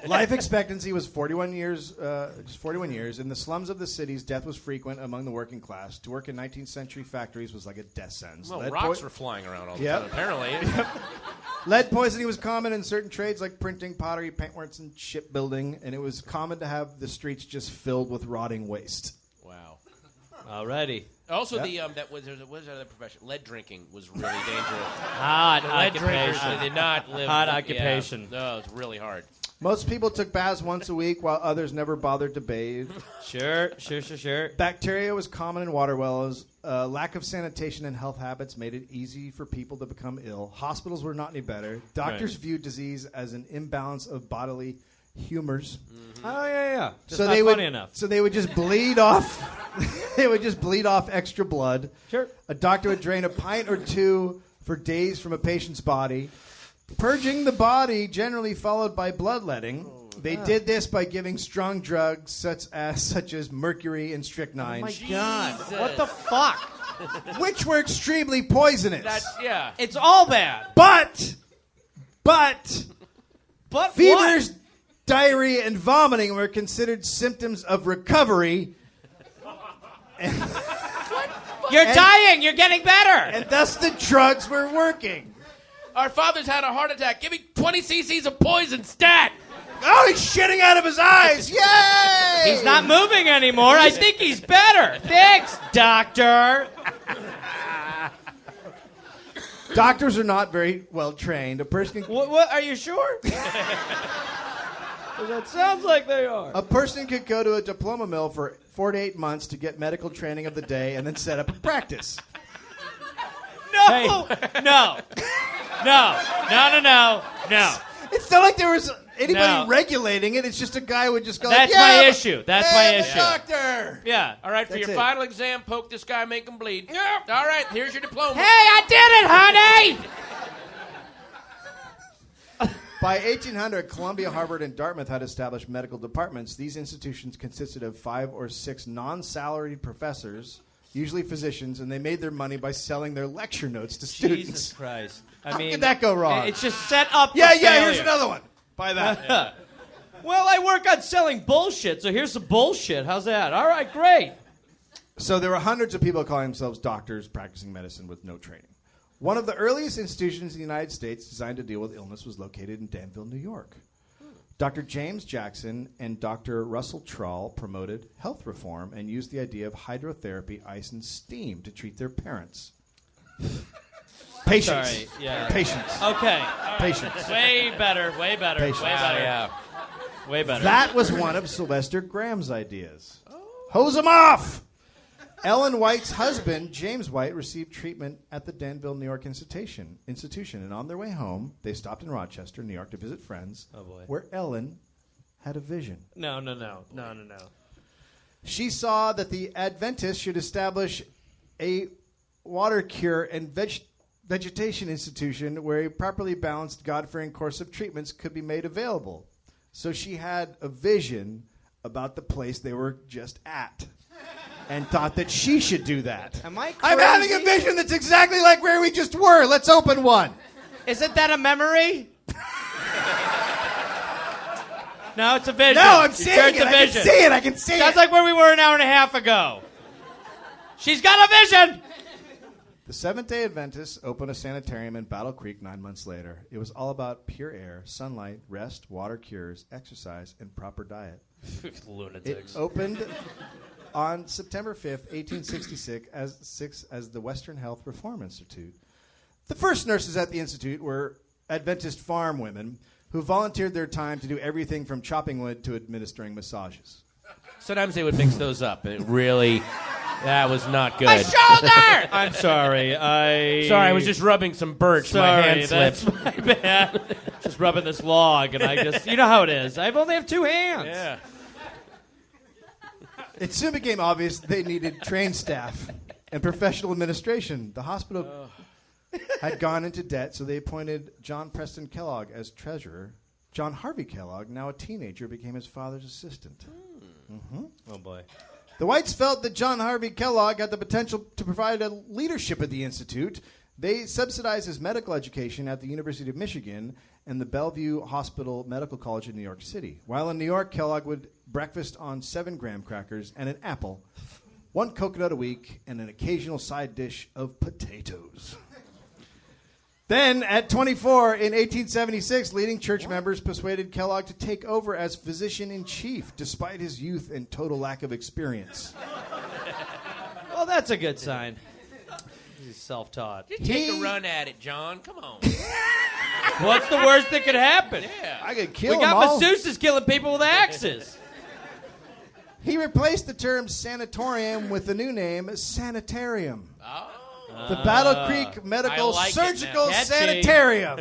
Life expectancy was 41 years. In the slums of the cities, death was frequent among the working class. To work in 19th century factories was like a death sentence. Well, rocks were flying around all the Yep. time, apparently. Lead poisoning was common in certain trades like printing, pottery, paintworks, and shipbuilding, and it was common to have the streets just filled with rotting waste. Wow. Alrighty. Also, that was another profession. Lead drinking was really dangerous. Hot Lead drinkers occupation. did not live. Hot yeah. occupation. No, it's really hard. Most people took baths once a week, while others never bothered to bathe. Sure. Bacteria was common in water wells. Lack of sanitation and health habits made it easy for people to become ill. Hospitals were not any better. Doctors viewed disease as an imbalance of bodily humors. Oh yeah. Just So not they funny would, enough. So they would just bleed off. They would just bleed off extra blood. Sure. A doctor would drain a pint or two for days from a patient's body, purging the body, generally followed by bloodletting. They did this by giving strong drugs such as mercury and strychnine, God, what the fuck? which were extremely poisonous. It's all bad. But But fevers, diarrhea, and vomiting were considered symptoms of recovery. You're dying. You're getting better. And thus the drugs were working. Our father's had a heart attack. Give me 20 cc's of poison stat. Oh, he's shitting out of his eyes. Yay! He's not moving anymore. I think he's better. Thanks, doctor. Doctors are not very well trained. A person can, What? Are you sure? That sounds like they are. a person could go to a diploma mill for 4 to 8 months to get medical training of the day and then set up a practice. No. No. It's not like there was anybody No. regulating it. It's just a guy would just go. That's like, my yeah, issue. That's hey, my the issue. Doctor. Yeah. All right, for That's your it. final exam, poke this guy, make him bleed. All right, here's your diploma. Hey, I did it, honey. By 1800, Columbia, Harvard, and Dartmouth had established medical departments. These institutions consisted of 5 or 6 non-salaried professors, usually physicians, and they made their money by selling their lecture notes to students. Jesus Christ. I How mean, could that go wrong? It's just set up for yeah, failure. here's another one. Buy that. Well, I work on selling bullshit, so here's some bullshit. How's that? All right, great. So there were hundreds of people calling themselves doctors practicing medicine with no training. One of the earliest institutions in the United States designed to deal with illness was located in Danville, New York. Dr. James Jackson and Dr. Russell Trull promoted health reform and used the idea of hydrotherapy, ice, and steam to treat their parents. Patients. Sorry, yeah. Patients. Okay. Patients. Way better. Patience. Way better. Way better. That was one of Sylvester Graham's ideas. Hose them off! Ellen White's husband, James White, received treatment at the Danville, New York institution, and on their way home, they stopped in Rochester, New York, to visit friends, where Ellen had a vision. No. She saw that the Adventists should establish a water cure and vegetation institution where a properly balanced, God-fearing course of treatments could be made available. So she had a vision about the place they were just at. And thought that she should do that. Am I I'm crazy? having a vision that's exactly like where we just were. Let's open one. Isn't that a memory? No, it's a vision. No, I'm You seeing sure it. it's a I can vision. see it. I can see Sounds it. like where we were an hour and a half ago. She's got a vision. The Seventh-day Adventists opened a sanitarium in Battle Creek 9 months later. It was all about pure air, sunlight, rest, water cures, exercise, and proper diet. It Lunatics. opened on September 5th, 1866, as the Western Health Reform Institute. The first nurses at the institute were Adventist farm women who volunteered their time to do everything from chopping wood to administering massages. Sometimes they would mix those up. It really, that was not good. My shoulder! I'm sorry. Sorry, I was just rubbing some birch. My hand that's slipped. my bad. Just rubbing this log, and I just, you know how it is. I only have 2 hands. Yeah. It soon became obvious they needed trained staff and professional administration. The hospital had gone into debt, so they appointed John Preston Kellogg as treasurer. John Harvey Kellogg, now a teenager, became his father's assistant. Oh, boy. The Whites felt that John Harvey Kellogg had the potential to provide a leadership at the institute. They subsidized his medical education at the University of Michigan and the Bellevue Hospital Medical College in New York City. While in New York, Kellogg would breakfast on 7 graham crackers and an apple, 1 coconut a week, and an occasional side dish of potatoes. Then, at 24, in 1876, leading church members persuaded Kellogg to take over as physician-in-chief, despite his youth and total lack of experience. Well, that's a good sign. He's self-taught. Just take a run at it, John. Come on. What's the worst that could happen? Yeah. I could kill We them got all. masseuses killing people with axes. He replaced the term sanatorium with the new name sanitarium. Oh. The Battle Creek Medical I like it Surgical now. Catchy. Sanitarium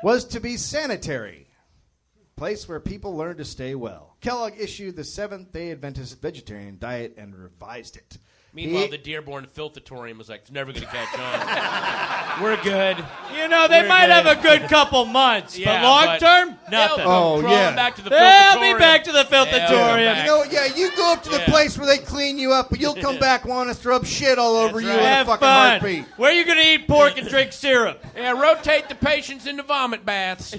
was to be sanitary. place where people learn to stay well. Kellogg issued the Seventh-day Adventist vegetarian diet and revised it. Meanwhile, the Dearborn Filthatorium was like, it's never going to catch on. We're good. You know, they might have a good couple months, Yeah, but long but term, nothing. They'll come crawling yeah. back to the They'll Filthatorium. be back to the Filthatorium. You know, yeah, you go up to the place where they clean you up, but you'll come back wanting to rub shit all over you in a Have fucking fun. heartbeat. Where are you going to eat pork and drink syrup? Yeah, rotate the patients into vomit baths.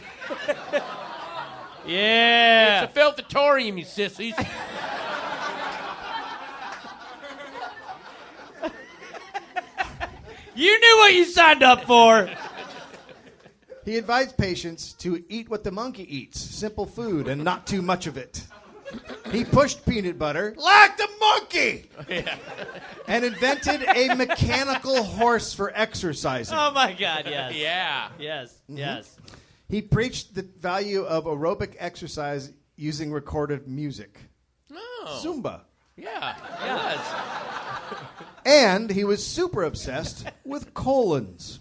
Yeah. It's a Filthatorium, you sissies. You knew what you signed up for. He advised patients to eat what the monkey eats, simple food, and not too much of it. He pushed peanut butter, like the monkey, and invented a mechanical horse for exercising. Oh, my God, yes. Yeah. Yes, yes. He preached the value of aerobic exercise using recorded music. Oh. Zumba. Yeah. Yes. And he was super obsessed with colons.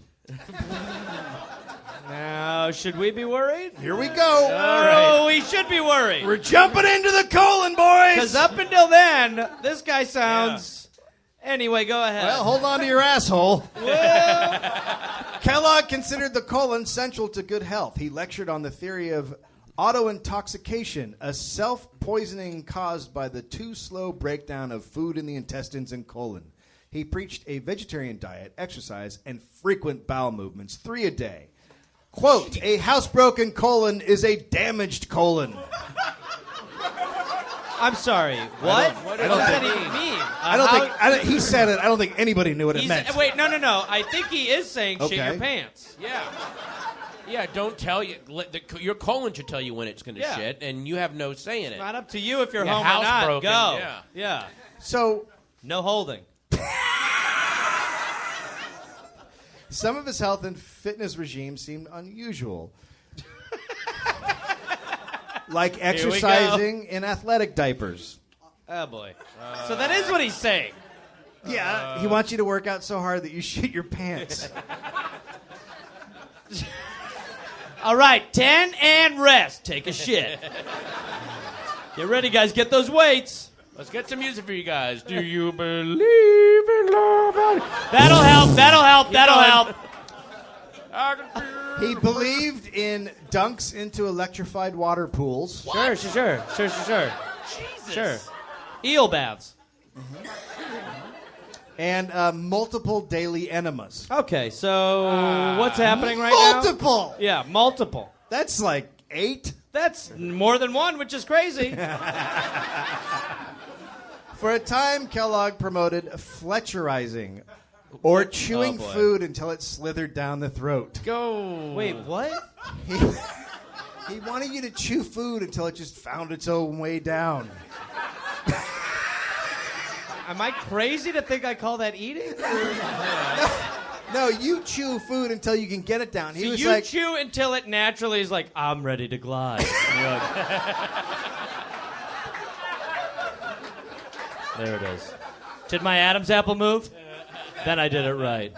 Now, should we be worried? Here we go. Oh, we should be worried. We're jumping into the colon, boys. Because up until then, this guy sounds... Anyway, go ahead. Well, hold on to your asshole. Kellogg considered the colon central to good health. He lectured on the theory of autointoxication, a self-poisoning caused by the too slow breakdown of food in the intestines and colon. He preached a vegetarian diet, exercise, and frequent bowel movements, 3 a day. Quote, a housebroken colon is a damaged colon. I'm sorry. What? What does that even mean? He said it. I don't think anybody knew what it meant. Wait, no. I think he is saying shit Okay. your pants. Yeah. Yeah, don't tell you. Your colon should tell you when it's going to shit, and you have no say in it. Not up to you if you're Yeah, home or not. housebroken, Go. yeah. So, No holding. some of his health and fitness regime seemed unusual. Like exercising in athletic diapers. Oh, boy. So that is what he's saying. Yeah, he wants you to work out so hard that you shit your pants. All right, 10 and rest. Take a shit. Get ready, guys. Get those weights. Let's get some music for you guys. Do you believe in love? That'll help. He believed in dunks into electrified water pools. Sure. Jesus. Sure. Eel baths. And multiple daily enemas. Okay, so what's happening right now? Multiple! Yeah, multiple. That's like 8. That's more than one, which is crazy. For a time, Kellogg promoted Fletcherizing, or chewing boy. food until it slithered down the throat. Go. Wait, what? He wanted you to chew food until it just found its own way down. Am I crazy to think I call that eating? No, you chew food until you can get it down. He So was you like, chew until it naturally is like, I'm ready to glide. And you're like, there it is. Did my Adam's apple move? Then I did it right.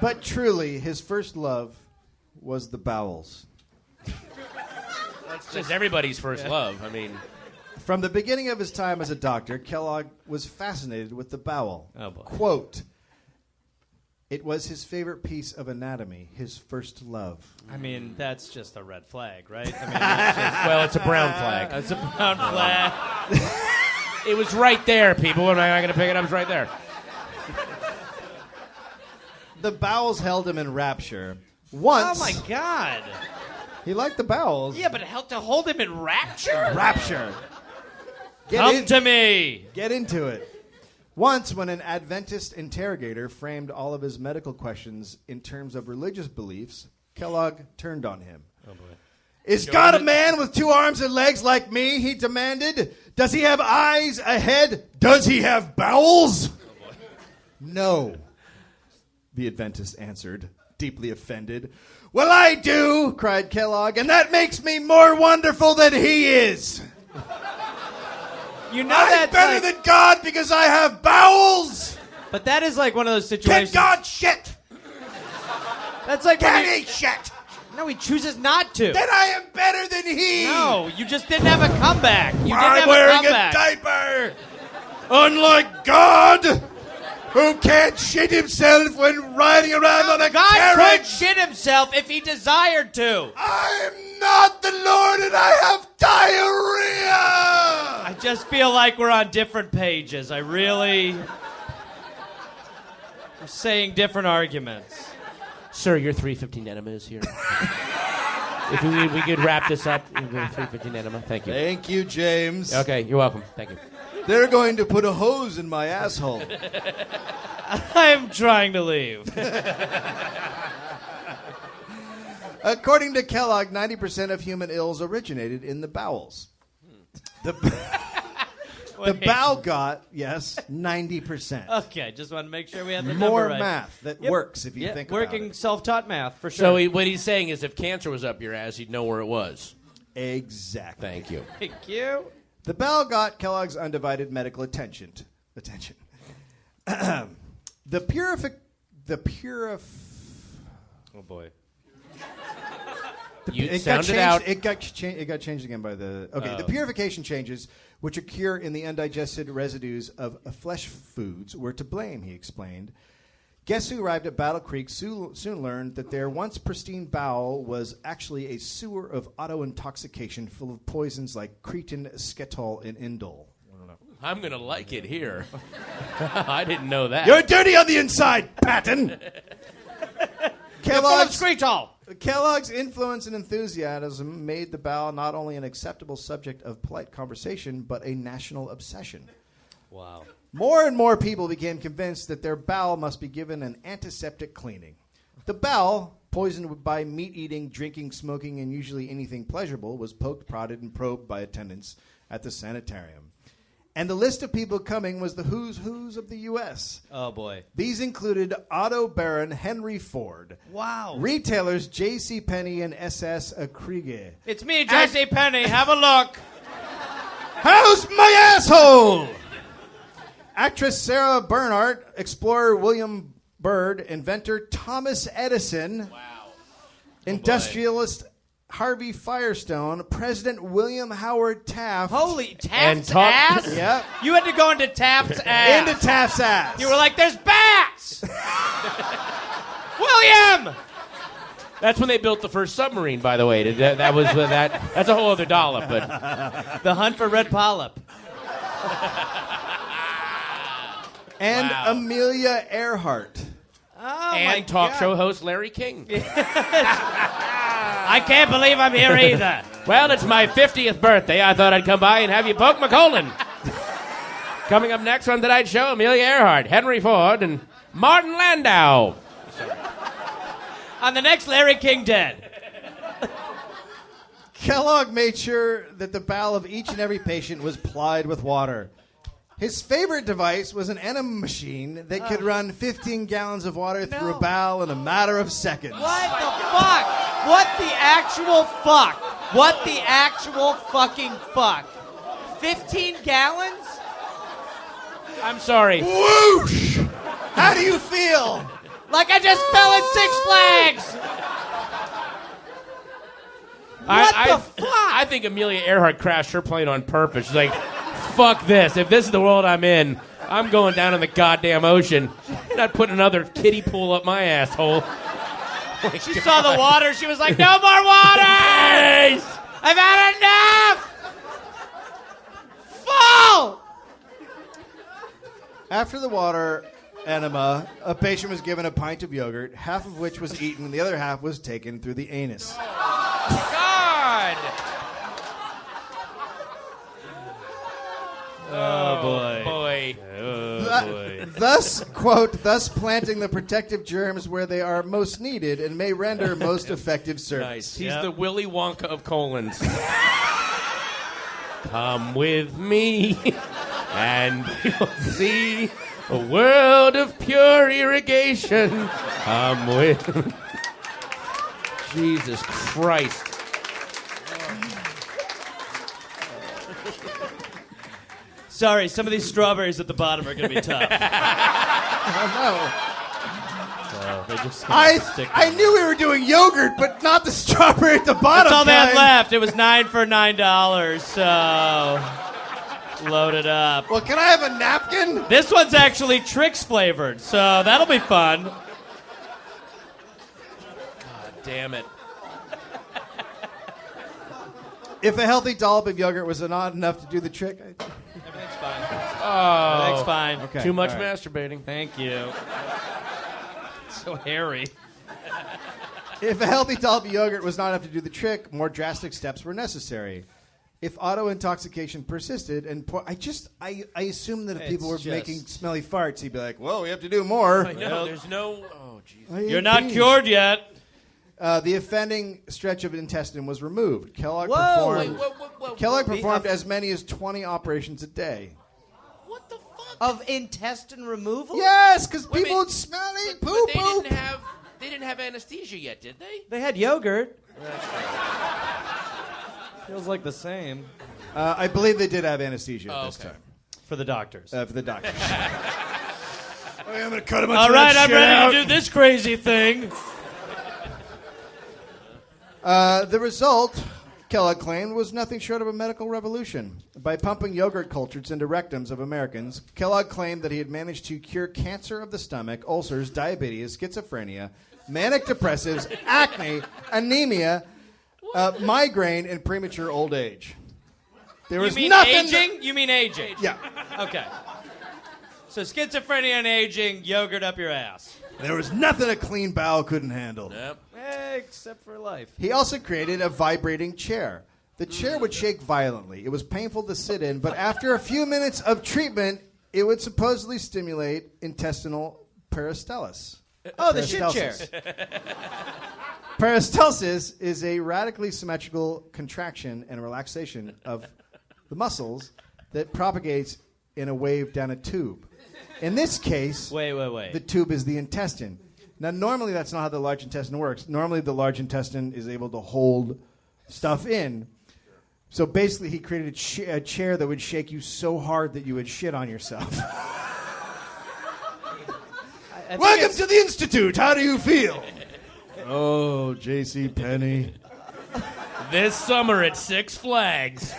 but truly, his first love was the bowels. That's just everybody's first love. I mean, From the beginning of his time as a doctor, Kellogg was fascinated with the bowel. Oh, boy. Quote, it was his favorite piece of anatomy, his first love. I mean, that's just a red flag, right? I mean, that's just, well, it's a brown flag. that's a brown flag. It was right there, people. Am I going to pick it up? It's right there. The bowels held him in rapture. Once, Oh, my God. he liked the bowels. Yeah, but it helped to hold him in rapture? Rapture. Come to me. Get into it. Once, when an Adventist interrogator framed all of his medical questions in terms of religious beliefs, Kellogg turned on him. Oh, boy. Is God a man with 2 arms and legs like me? He demanded. Does he have eyes, a head? Does he have bowels? No, the Adventist answered, deeply offended. Well, I do, cried Kellogg, and that makes me more wonderful than he is. You know I'm that's better like, than God because I have bowels. But that is like one of those Can situations. God shit? That's like when Can you, he shit? No, he chooses not to. Then I am better than he. No, you just didn't have a comeback. You didn't I'm have wearing a comeback. diaper. Unlike God, who can't shit himself when riding around on a God carriage. could shit himself if he desired to. I am not the Lord and I have diarrhea. I just feel like we're on different pages. We're saying different arguments. Sir, your 315 enema is here. If we could wrap this up, 315 enema. Thank you. Thank you, James. Okay, you're welcome. Thank you. They're going to put a hose in my asshole. I'm trying to leave. According to Kellogg, 90% of human ills originated in the bowels. The bowel got, yes, 90%. Okay, just want to make sure we have the More number right. math that Yep. works if you think about working it. self-taught math for sure. So what he's saying is if cancer was up your ass, he'd know where it was. Exactly. Thank you. Thank you. The bowel got Kellogg's undivided medical attention. The Oh boy. You sounded out. It got changed again by the. Okay, the purification changes, which occur in the undigested residues of flesh foods, were to blame. He explained. Guests who arrived at Battle Creek soon learned that their once pristine bowel was actually a sewer of auto-intoxication full of poisons like cretin, sketol, and indole. I'm going to like it here. I didn't know that. You're dirty on the inside, Patton! Kellogg's influence and enthusiasm made the bowel not only an acceptable subject of polite conversation, but a national obsession. Wow. More and more people became convinced that their bowel must be given an antiseptic cleaning. The bowel, poisoned by meat-eating, drinking, smoking, and usually anything pleasurable, was poked, prodded, and probed by attendants at the sanitarium. And the list of people coming was the who's of the U.S. Oh, boy. These included Otto Baron Henry Ford. Wow. Retailers J.C. Penney and S.S. Krieger. It's me, J.C. Penney. Have a look. How's my asshole? Actress Sarah Bernhardt, explorer William Byrd, inventor Thomas Edison, industrialist Harvey Firestone, President William Howard Taft. Holy, Taft's ass? Yep. You had to go into Taft's ass. Into Taft's ass. You were like, there's bats! William! That's when they built the first submarine, by the way. That's a whole other dollop. But The hunt for red polyp. And Amelia Earhart. Oh, and talk show host Larry King. I can't believe I'm here either. Well, it's my 50th birthday. I thought I'd come by and have you poke my colon. Coming up next on Tonight Show, Amelia Earhart, Henry Ford, and Martin Landau. On the next Larry King Dead. Kellogg made sure that the bowel of each and every patient was plied with water. His favorite device was an enema machine that could run 15 gallons of water through a bowel in a matter of seconds. What the fuck? What the actual fuck? What the actual fucking fuck? 15 gallons? I'm sorry. Whoosh! How do you feel? Like I just fell in Six Flags! What the fuck? I think Amelia Earhart crashed her plane on purpose. She's like, fuck this. If this is the world I'm in, I'm going down in the goddamn ocean. Not putting another kiddie pool up my asshole. She saw the water. She was like, no more water! I've had enough! Fall! After the water enema, a patient was given a pint of yogurt, half of which was eaten, and the other half was taken through the anus. God! Oh, boy. Boy. Thus, quote, thus planting the protective germs where they are most needed and may render most effective service. Nice. He's the Willy Wonka of colons. Come with me, and you'll see a world of pure irrigation. Come with me. Jesus Christ. Sorry, some of these strawberries at the bottom are going to be tough. Oh, no. They just I knew we were doing yogurt, but not the strawberry at the bottom. That's all they had kind. left. It was 9 for $9, so load it up. Well, can I have a napkin? This one's actually Trix flavored, so that'll be fun. God damn it. If a healthy dollop of yogurt was not enough to do the trick, Everything's fine. Oh. Everything's fine. Okay. Too much all right. masturbating. Thank you. So hairy. If a healthy dollop of yogurt was not enough to do the trick, more drastic steps were necessary. If auto intoxication persisted, and I assume that if people were making smelly farts, he'd be like, "Whoa, we have to do more." I know. There's no. Oh, jeez. You're not cured yet. The offending stretch of intestine was removed. Kellogg Whoa. performed, Kellogg performed as many as 20 operations a day. What the fuck? Of intestine removal? Yes, because Wait a people minute. would smelly But poop. they didn't have anesthesia yet, did they? They had yogurt. Feels like the same. I believe they did have anesthesia at this okay. time. For the doctors. For the doctors. I'm going to cut him All right, I'm ready to do this crazy thing. The result, Kellogg claimed, was nothing short of a medical revolution. By pumping yogurt cultures into rectums of Americans, Kellogg claimed that he had managed to cure cancer of the stomach, ulcers, diabetes, schizophrenia, manic depressives, acne, anemia, migraine, and premature old age. There was You mean nothing. aging? You mean aging? Yeah. Okay. So schizophrenia and aging, yogurt up your ass. There was nothing a clean bowel couldn't handle. Yep. Except for life. He also created a vibrating chair. The chair would shake violently. It was painful to sit in, but after a few minutes of treatment, it would supposedly stimulate intestinal peristalsis. Oh, the shit chair. Peristalsis is a radically symmetrical contraction and relaxation of the muscles that propagates in a wave down a tube. In this case, Wait. the tube is the intestine. Now, normally that's not how the large intestine works. Normally the large intestine is able to hold stuff in. So basically he created a chair that would shake you so hard that you would shit on yourself. Welcome to the Institute. How do you feel? Oh, J.C. Penney. This summer at Six Flags,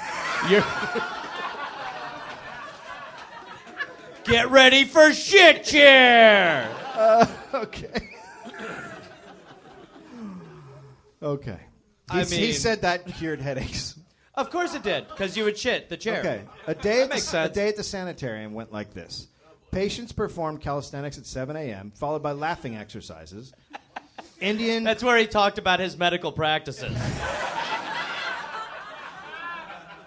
you're. Get ready for shit chair. Okay. Okay. I He mean- said that cured headaches. Of course it did, because you would shit the chair. Okay. A day at makes sense. the sanitarium went like this. Patients performed calisthenics at 7 a.m., followed by laughing exercises. That's where he talked about his medical practices.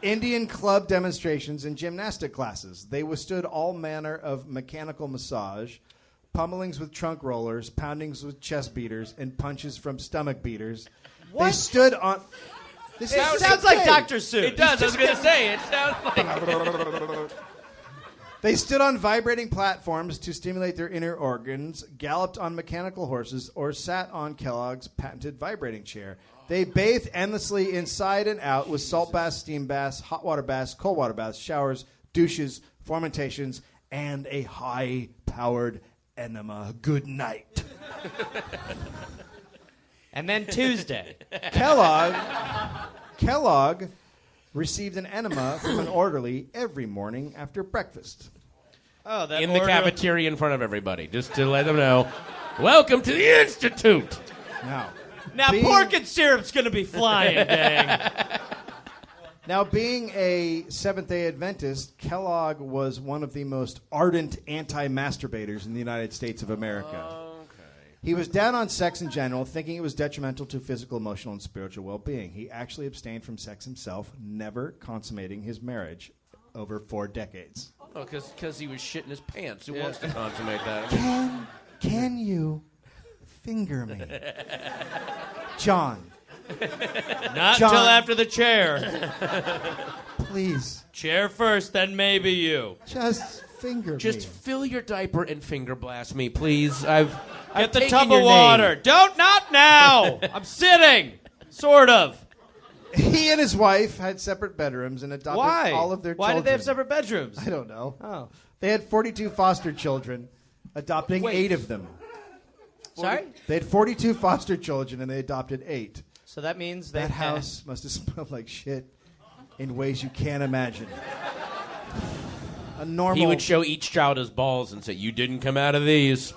Indian club demonstrations and gymnastic classes. They withstood all manner of mechanical massage, pummelings with trunk rollers, poundings with chest beaters, and punches from stomach beaters. What? They stood on... This It is sounds like insane. Dr. Seuss. It does. I was going to say, it sounds like. They stood on vibrating platforms to stimulate their inner organs, galloped on mechanical horses, or sat on Kellogg's patented vibrating chair. They bathed endlessly inside and out with salt baths, steam baths, hot water baths, cold water baths, showers, douches, fermentations, and a high-powered enema. Good night. And then Tuesday. Kellogg received an enema from an orderly every morning after breakfast. Oh, that In the order- cafeteria in front of everybody, just to let them know. Welcome to the Institute. Now, Being- pork and syrup's going to be flying, gang. Now, being a Seventh-day Adventist, Kellogg was one of the most ardent anti-masturbators in the United States of America. He was down on sex in general, thinking it was detrimental to physical, emotional, and spiritual well-being. He actually abstained from sex himself, never consummating his marriage over 4 decades. Oh, because he was shitting his pants. Who wants to consummate that? Can you finger me? John, Not John. until after the chair. please, Chair first, then maybe you. just finger Just me. fill your diaper and finger blast me, please. I've Get the taken tub your of name. water. Not now. I'm sitting. Sort of. He and his wife had separate bedrooms and adopted Why? all of their Why children. did they have separate bedrooms? I don't know. Oh. They had 42 foster children, adopting 8 of them. Sorry? They had 42 foster children, and they adopted 8. So that means That house must have smelled like shit in ways you can't imagine. A normal... He would show each child his balls and say, "You didn't come out of these."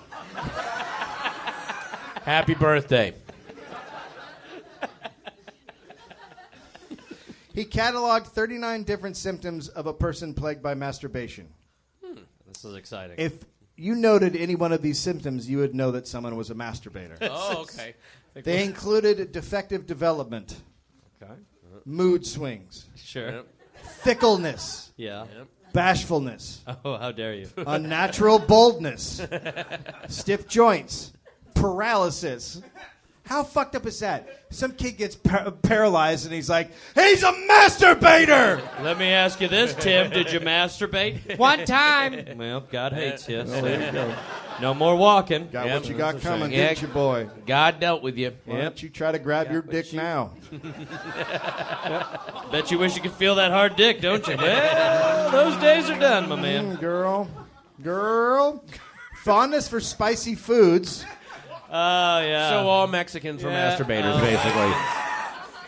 Happy birthday. He cataloged 39 different symptoms of a person plagued by masturbation. This is exciting. If you noted any one of these symptoms, you would know that someone was a masturbator. Oh, okay. They included defective development, mood swings, Sure. Yep. fickleness, Yeah. bashfulness, Oh, how dare you. unnatural boldness, stiff joints, paralysis. How fucked up is that? Some kid gets paralyzed and he's like, he's a masturbator! Let me ask you this, Tim. Did you masturbate? One time. Well, God hates you. So There you go. no more walking. Got Yep. what you got coming, Yeah. didn't you, boy? God dealt with you. Why don't you try to grab your dick now? Bet you wish you could feel that hard dick, don't you? Well, those days are done, my man. Girl. Fondness for spicy foods. Oh, yeah. So all Mexicans were Yeah. masturbators, Oh. basically.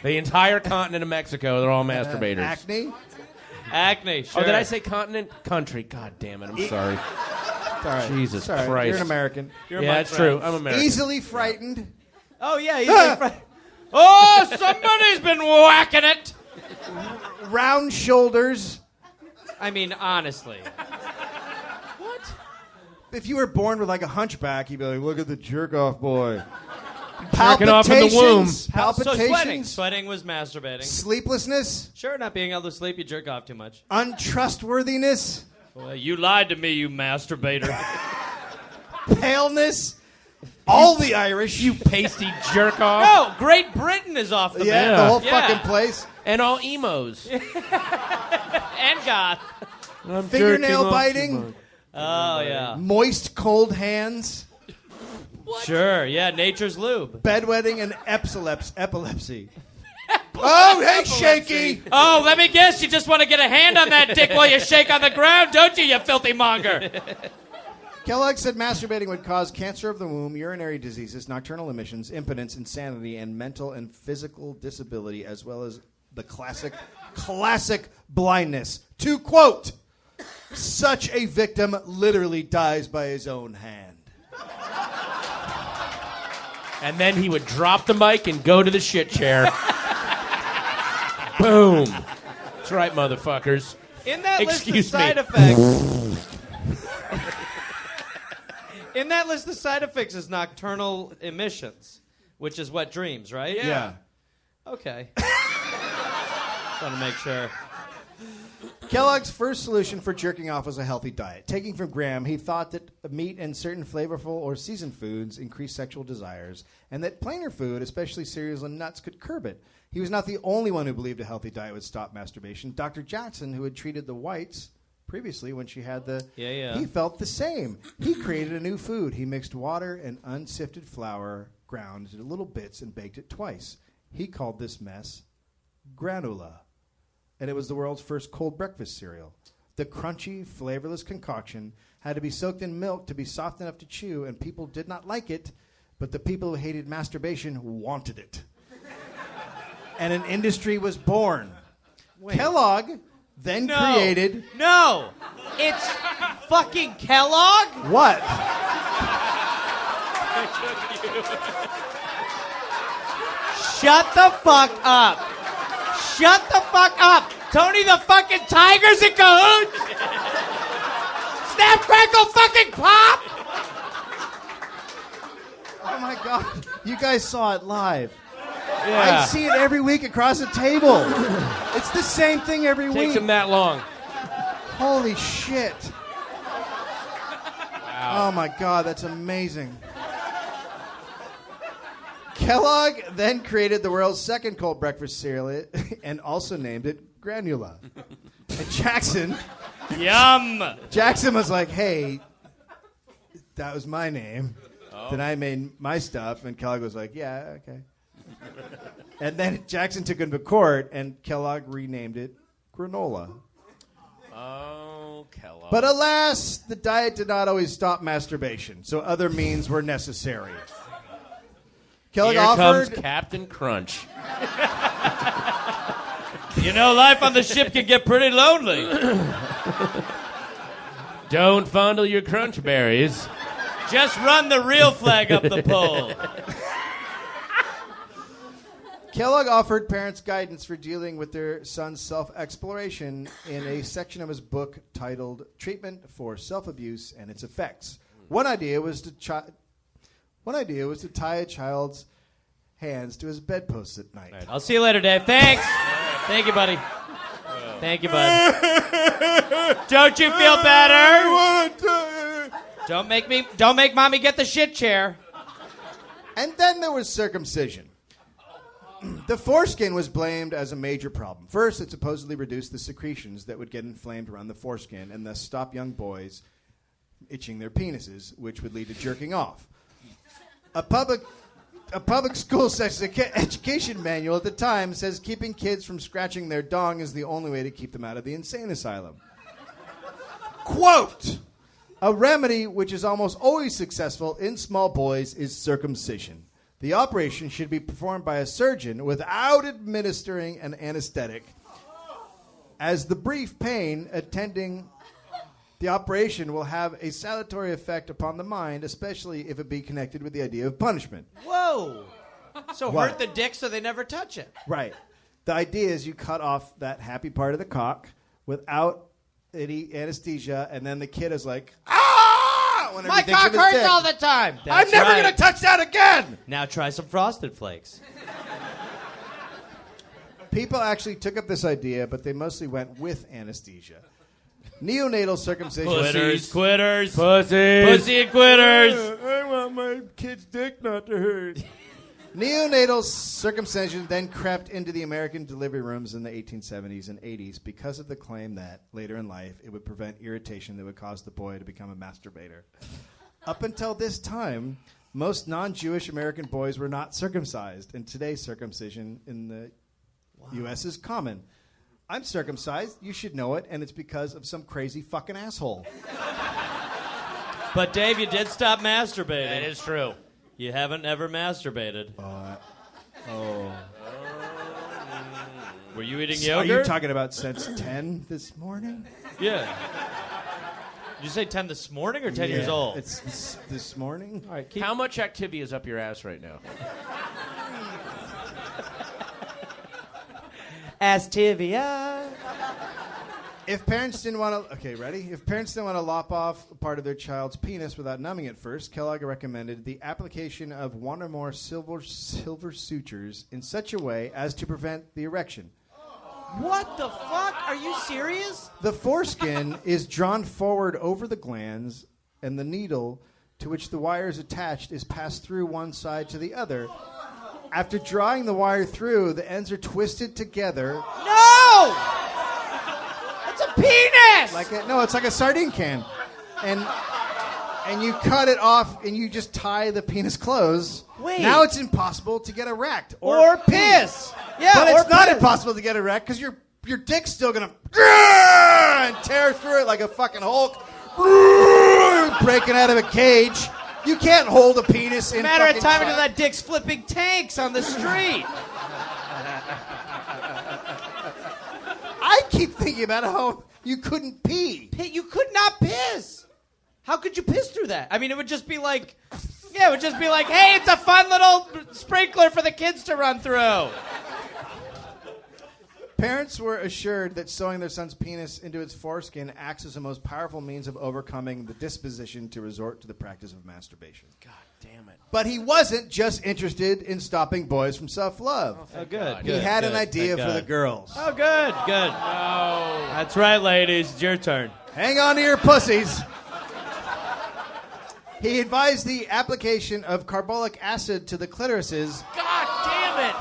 The entire continent of Mexico, they're all masturbators. Acne. Acne, sure. Oh, did I say continent? Country. God damn it, I'm sorry. All right. Jesus It's all right. Christ. You're an American. You're Yeah, my that's friend. true. I'm American. Easily frightened. Oh, yeah. Oh, somebody's been whacking it. Round shoulders. I mean, honestly. If you were born with like a hunchback, you'd be like, look at the jerk-off boy. Jerking off in the womb. So Palpitations. sweating was masturbating. Sleeplessness. Sure, not being able to sleep, you jerk off too much. Untrustworthiness. Well, you lied to me, you masturbator. Paleness. All the Irish. You pasty jerk off. No, Great Britain is off the Yeah, map. the whole Yeah. fucking place. And all emos. And goth. Fingernail biting. Oh, yeah. Moist, cold hands. Sure, yeah, nature's lube. Bedwetting and epilepsy. Oh, hey, Shaky. Oh, let me guess, you just want to get a hand on that dick while you shake on the ground, don't you, you filthy monger? Kellogg said masturbating would cause cancer of the womb, urinary diseases, nocturnal emissions, impotence, insanity, and mental and physical disability, as well as the classic blindness. To quote, such a victim literally dies by his own hand. And then he would drop the mic and go to the shit chair. Boom. That's right, motherfuckers. In that list of Excuse me. side effects... In that list of side effects is nocturnal emissions, which is what, dreams, right? Yeah. Okay. Just want to make sure. Kellogg's first solution for jerking off was a healthy diet. Taking from Graham, he thought that meat and certain flavorful or seasoned foods increase sexual desires, and that plainer food, especially cereals and nuts, could curb it. He was not the only one who believed a healthy diet would stop masturbation. Dr. Jackson, who had treated the whites previously when she had the... Yeah. He felt the same. He created a new food. He mixed water and unsifted flour, ground into little bits, and baked it twice. He called this mess granula. And it was the world's first cold breakfast cereal. The crunchy, flavorless concoction had to be soaked in milk to be soft enough to chew, and people did not like it, but the people who hated masturbation wanted it. And an industry was born. Kellogg then created... No! It's fucking Kellogg? What? Shut the fuck up. Shut the fuck up. Tony the fucking Tiger's in cahoots. Snap, crackle, fucking pop. Oh, my God. You guys saw it live. Yeah. I see it every week across the table. It's the same thing every week. Takes him that long. Holy shit. Wow. Oh, my God. That's amazing. Kellogg then created the world's second cold breakfast cereal and also named it Granula. And Jackson was like, hey, that was my name. Oh. Then I made my stuff. And Kellogg was like, yeah, okay. And then Jackson took him to court, and Kellogg renamed it Granola. Oh, Kellogg. But alas, the diet did not always stop masturbation, so other means were necessary. Kellogg Here offered. comes Captain Crunch. You know, life on the ship can get pretty lonely. Don't fondle your crunch berries. Just run the real flag up the pole. Kellogg offered parents guidance for dealing with their son's self-exploration in a section of his book titled "Treatment for Self-Abuse and Its Effects." One idea was to tie a child's hands to his bedpost at night. I'll see you later, Dave. Thanks. Thank you, buddy. Thank you, bud. Don't you feel better? Don't make mommy get the shit chair. And then there was circumcision. The foreskin was blamed as a major problem. First, it supposedly reduced the secretions that would get inflamed around the foreskin and thus stop young boys itching their penises, which would lead to jerking off. A public school sex education manual at the time says keeping kids from scratching their dong is the only way to keep them out of the insane asylum. Quote, a remedy which is almost always successful in small boys is circumcision. The operation should be performed by a surgeon without administering an anesthetic, as the brief pain attending the operation will have a salutary effect upon the mind, especially if it be connected with the idea of punishment. Whoa. So What? hurt the dick so they never touch it. Right. The idea is you cut off that happy part of the cock without any anesthesia, and then the kid is like, whenever My he thinks cock of his hurts dick. all the time. I'm never going to touch that again! Now try some Frosted Flakes. People actually took up this idea, but they mostly went with anesthesia. Neonatal circumcision. Quitters. Pussies. Pussy and quitters. I want my kid's dick not to hurt. Neonatal circumcision then crept into the American delivery rooms in the 1870s and 80s because of the claim that, later in life, it would prevent irritation that would cause the boy to become a masturbator. Up until this time, most non-Jewish American boys were not circumcised, and today circumcision in the U.S. is common. I'm circumcised, you should know it, and it's because of some crazy fucking asshole. But Dave, you did stop masturbating. That is true. You haven't ever masturbated. Were you eating Are yogurt? you talking about since 10 this morning? Yeah. Did you say 10 this morning or 10 years old? It's this morning. All right, How much activity is up your ass right now? Astivia. If parents didn't want to, ready? If parents didn't want to lop off part of their child's penis without numbing it first, Kellogg recommended the application of one or more silver sutures in such a way as to prevent the erection. What the fuck? Are you serious? The foreskin is drawn forward over the glands, and the needle to which the wire is attached is passed through one side to the other. After drawing the wire through, the ends are twisted together. No! It's a penis! It's like a sardine can. And you cut it off and you just tie the penis closed. Wait. Now it's impossible to get erect. Or piss. Yeah, But or it's not piss. impossible to get erect because your dick's still going to and tear through it like a fucking Hulk. Breaking out of a cage. You can't hold a penis in Matter of fucking time tight. until that dick's flipping tanks on the street. I keep thinking about how you couldn't pee. You could not piss. How could you piss through that? I mean, it would just be like, hey, it's a fun little sprinkler for the kids to run through. Parents were assured that sewing their son's penis into its foreskin acts as the most powerful means of overcoming the disposition to resort to the practice of masturbation. God damn it. But he wasn't just interested in stopping boys from self-love. Oh, good. He had an idea for the girls. Oh, good. No. That's right, ladies. It's your turn. Hang on to your pussies. He advised the application of carbolic acid to the clitorises God damn it.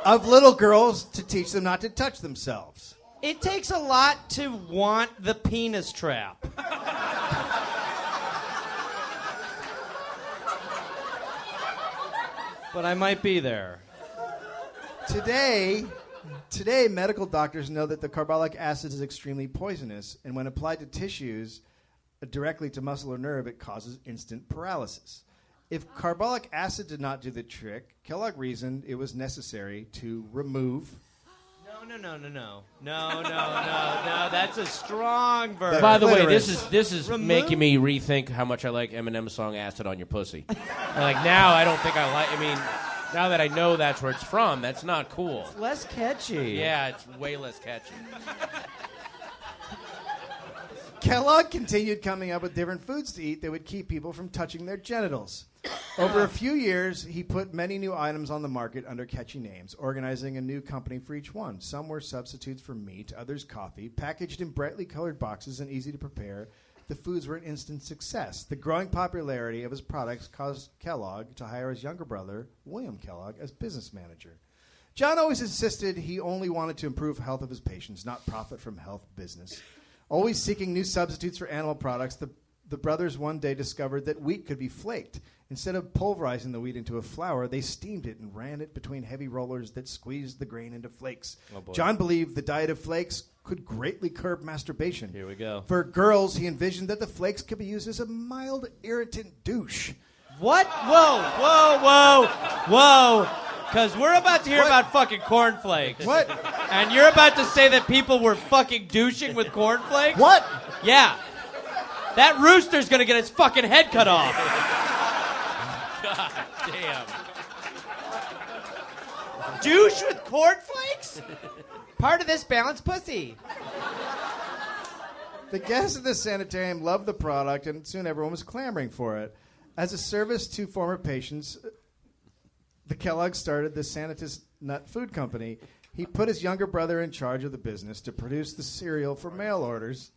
of little girls to teach them not to touch themselves. It takes a lot to want the penis trap. But I might be there. Today, medical doctors know that the carbolic acid is extremely poisonous, and when applied to tissues directly to muscle or nerve, it causes instant paralysis. If carbolic acid did not do the trick, Kellogg reasoned it was necessary to remove... No. That's a strong verb. By the way, Clitoris. this is making me rethink how much I like Eminem's song "Acid on Your Pussy." Like now, I don't think I like. I mean, now that I know that's where it's from, that's not cool. Less catchy. Yeah, it's way less catchy. Kellogg continued coming up with different foods to eat that would keep people from touching their genitals. Over a few years, he put many new items on the market under catchy names, organizing a new company for each one. Some were substitutes for meat, others coffee, packaged in brightly colored boxes and easy to prepare. The foods were an instant success. The growing popularity of his products caused Kellogg to hire his younger brother, William Kellogg, as business manager. John always insisted he only wanted to improve health of his patients, not profit from health business. Always seeking new substitutes for animal products, the brothers one day discovered that wheat could be flaked. Instead of pulverizing the wheat into a flour, they steamed it and ran it between heavy rollers that squeezed the grain into flakes. John believed the diet of flakes could greatly curb masturbation. Here we go. For girls, he envisioned that the flakes could be used as a mild irritant douche. What? Whoa. Because we're about to hear about fucking cornflakes. What? And you're about to say that people were fucking douching with cornflakes? What? Yeah. That rooster's gonna get his fucking head cut off. God damn. Douche with cornflakes? Part of this balanced pussy. The guests at the sanitarium loved the product, and soon everyone was clamoring for it. As a service to former patients, the Kellogg started the Sanitas Nut Food Company. He put his younger brother in charge of the business to produce the cereal for mail orders.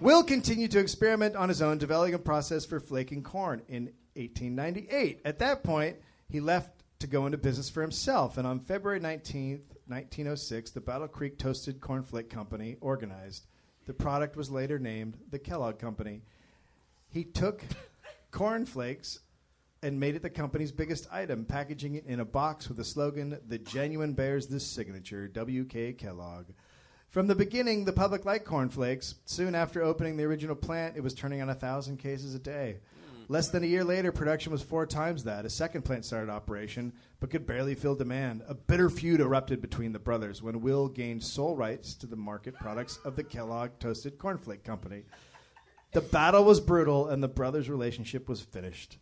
Will continued to experiment on his own, developing a process for flaking corn in 1898. At that point, he left to go into business for himself, and on February 19th, 1906, the Battle Creek Toasted Cornflake Company organized. The product was later named the Kellogg Company. He took cornflakes and made it the company's biggest item, packaging it in a box with the slogan, "The genuine bears this signature, W.K. Kellogg." From the beginning, the public liked cornflakes. Soon after opening the original plant, it was turning out 1,000 cases a day. Less than a year later, production was 4 times that. A second plant started operation, but could barely fill demand. A bitter feud erupted between the brothers when Will gained sole rights to the market products of the Kellogg Toasted Cornflake Company. The battle was brutal, and the brothers' relationship was finished.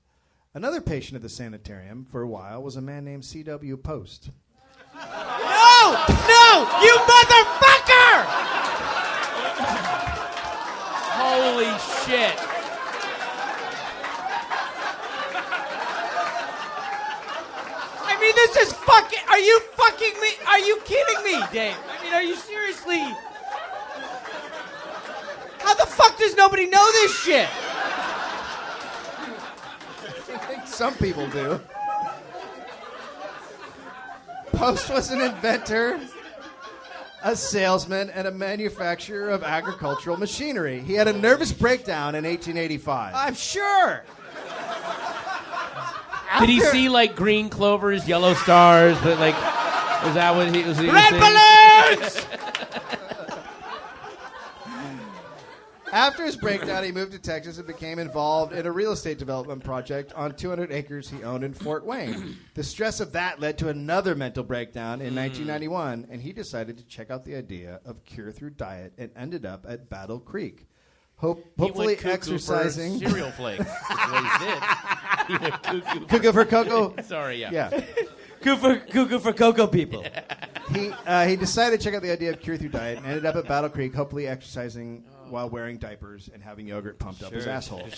Another patient at the sanitarium for a while was a man named C.W. Post. No, you motherfucker! Holy shit. I mean, this is fucking... Are you fucking me? Are you kidding me, Dave? I mean, are you seriously... How the fuck does nobody know this shit? I think some people do. Post was an inventor, a salesman, and a manufacturer of agricultural machinery. He had a nervous breakdown in 1885. I'm sure. Did he see like green clovers, yellow stars? But like, was that what he was? Red balloons! After his breakdown, he moved to Texas and became involved in a real estate development project on 200 acres he owned in Fort Wayne. The stress of that led to another mental breakdown in 1991, and he decided to check out the idea of cure through diet and ended up at Battle Creek. Hopefully exercising. Cereal flakes. That's what he did. He went cuckoo. Cuckoo for cocoa. Sorry, yeah. Yeah. Cuckoo for cocoa people. He decided to check out the idea of cure through diet and ended up at Battle Creek, hopefully exercising while wearing diapers and having yogurt pumped up his asshole.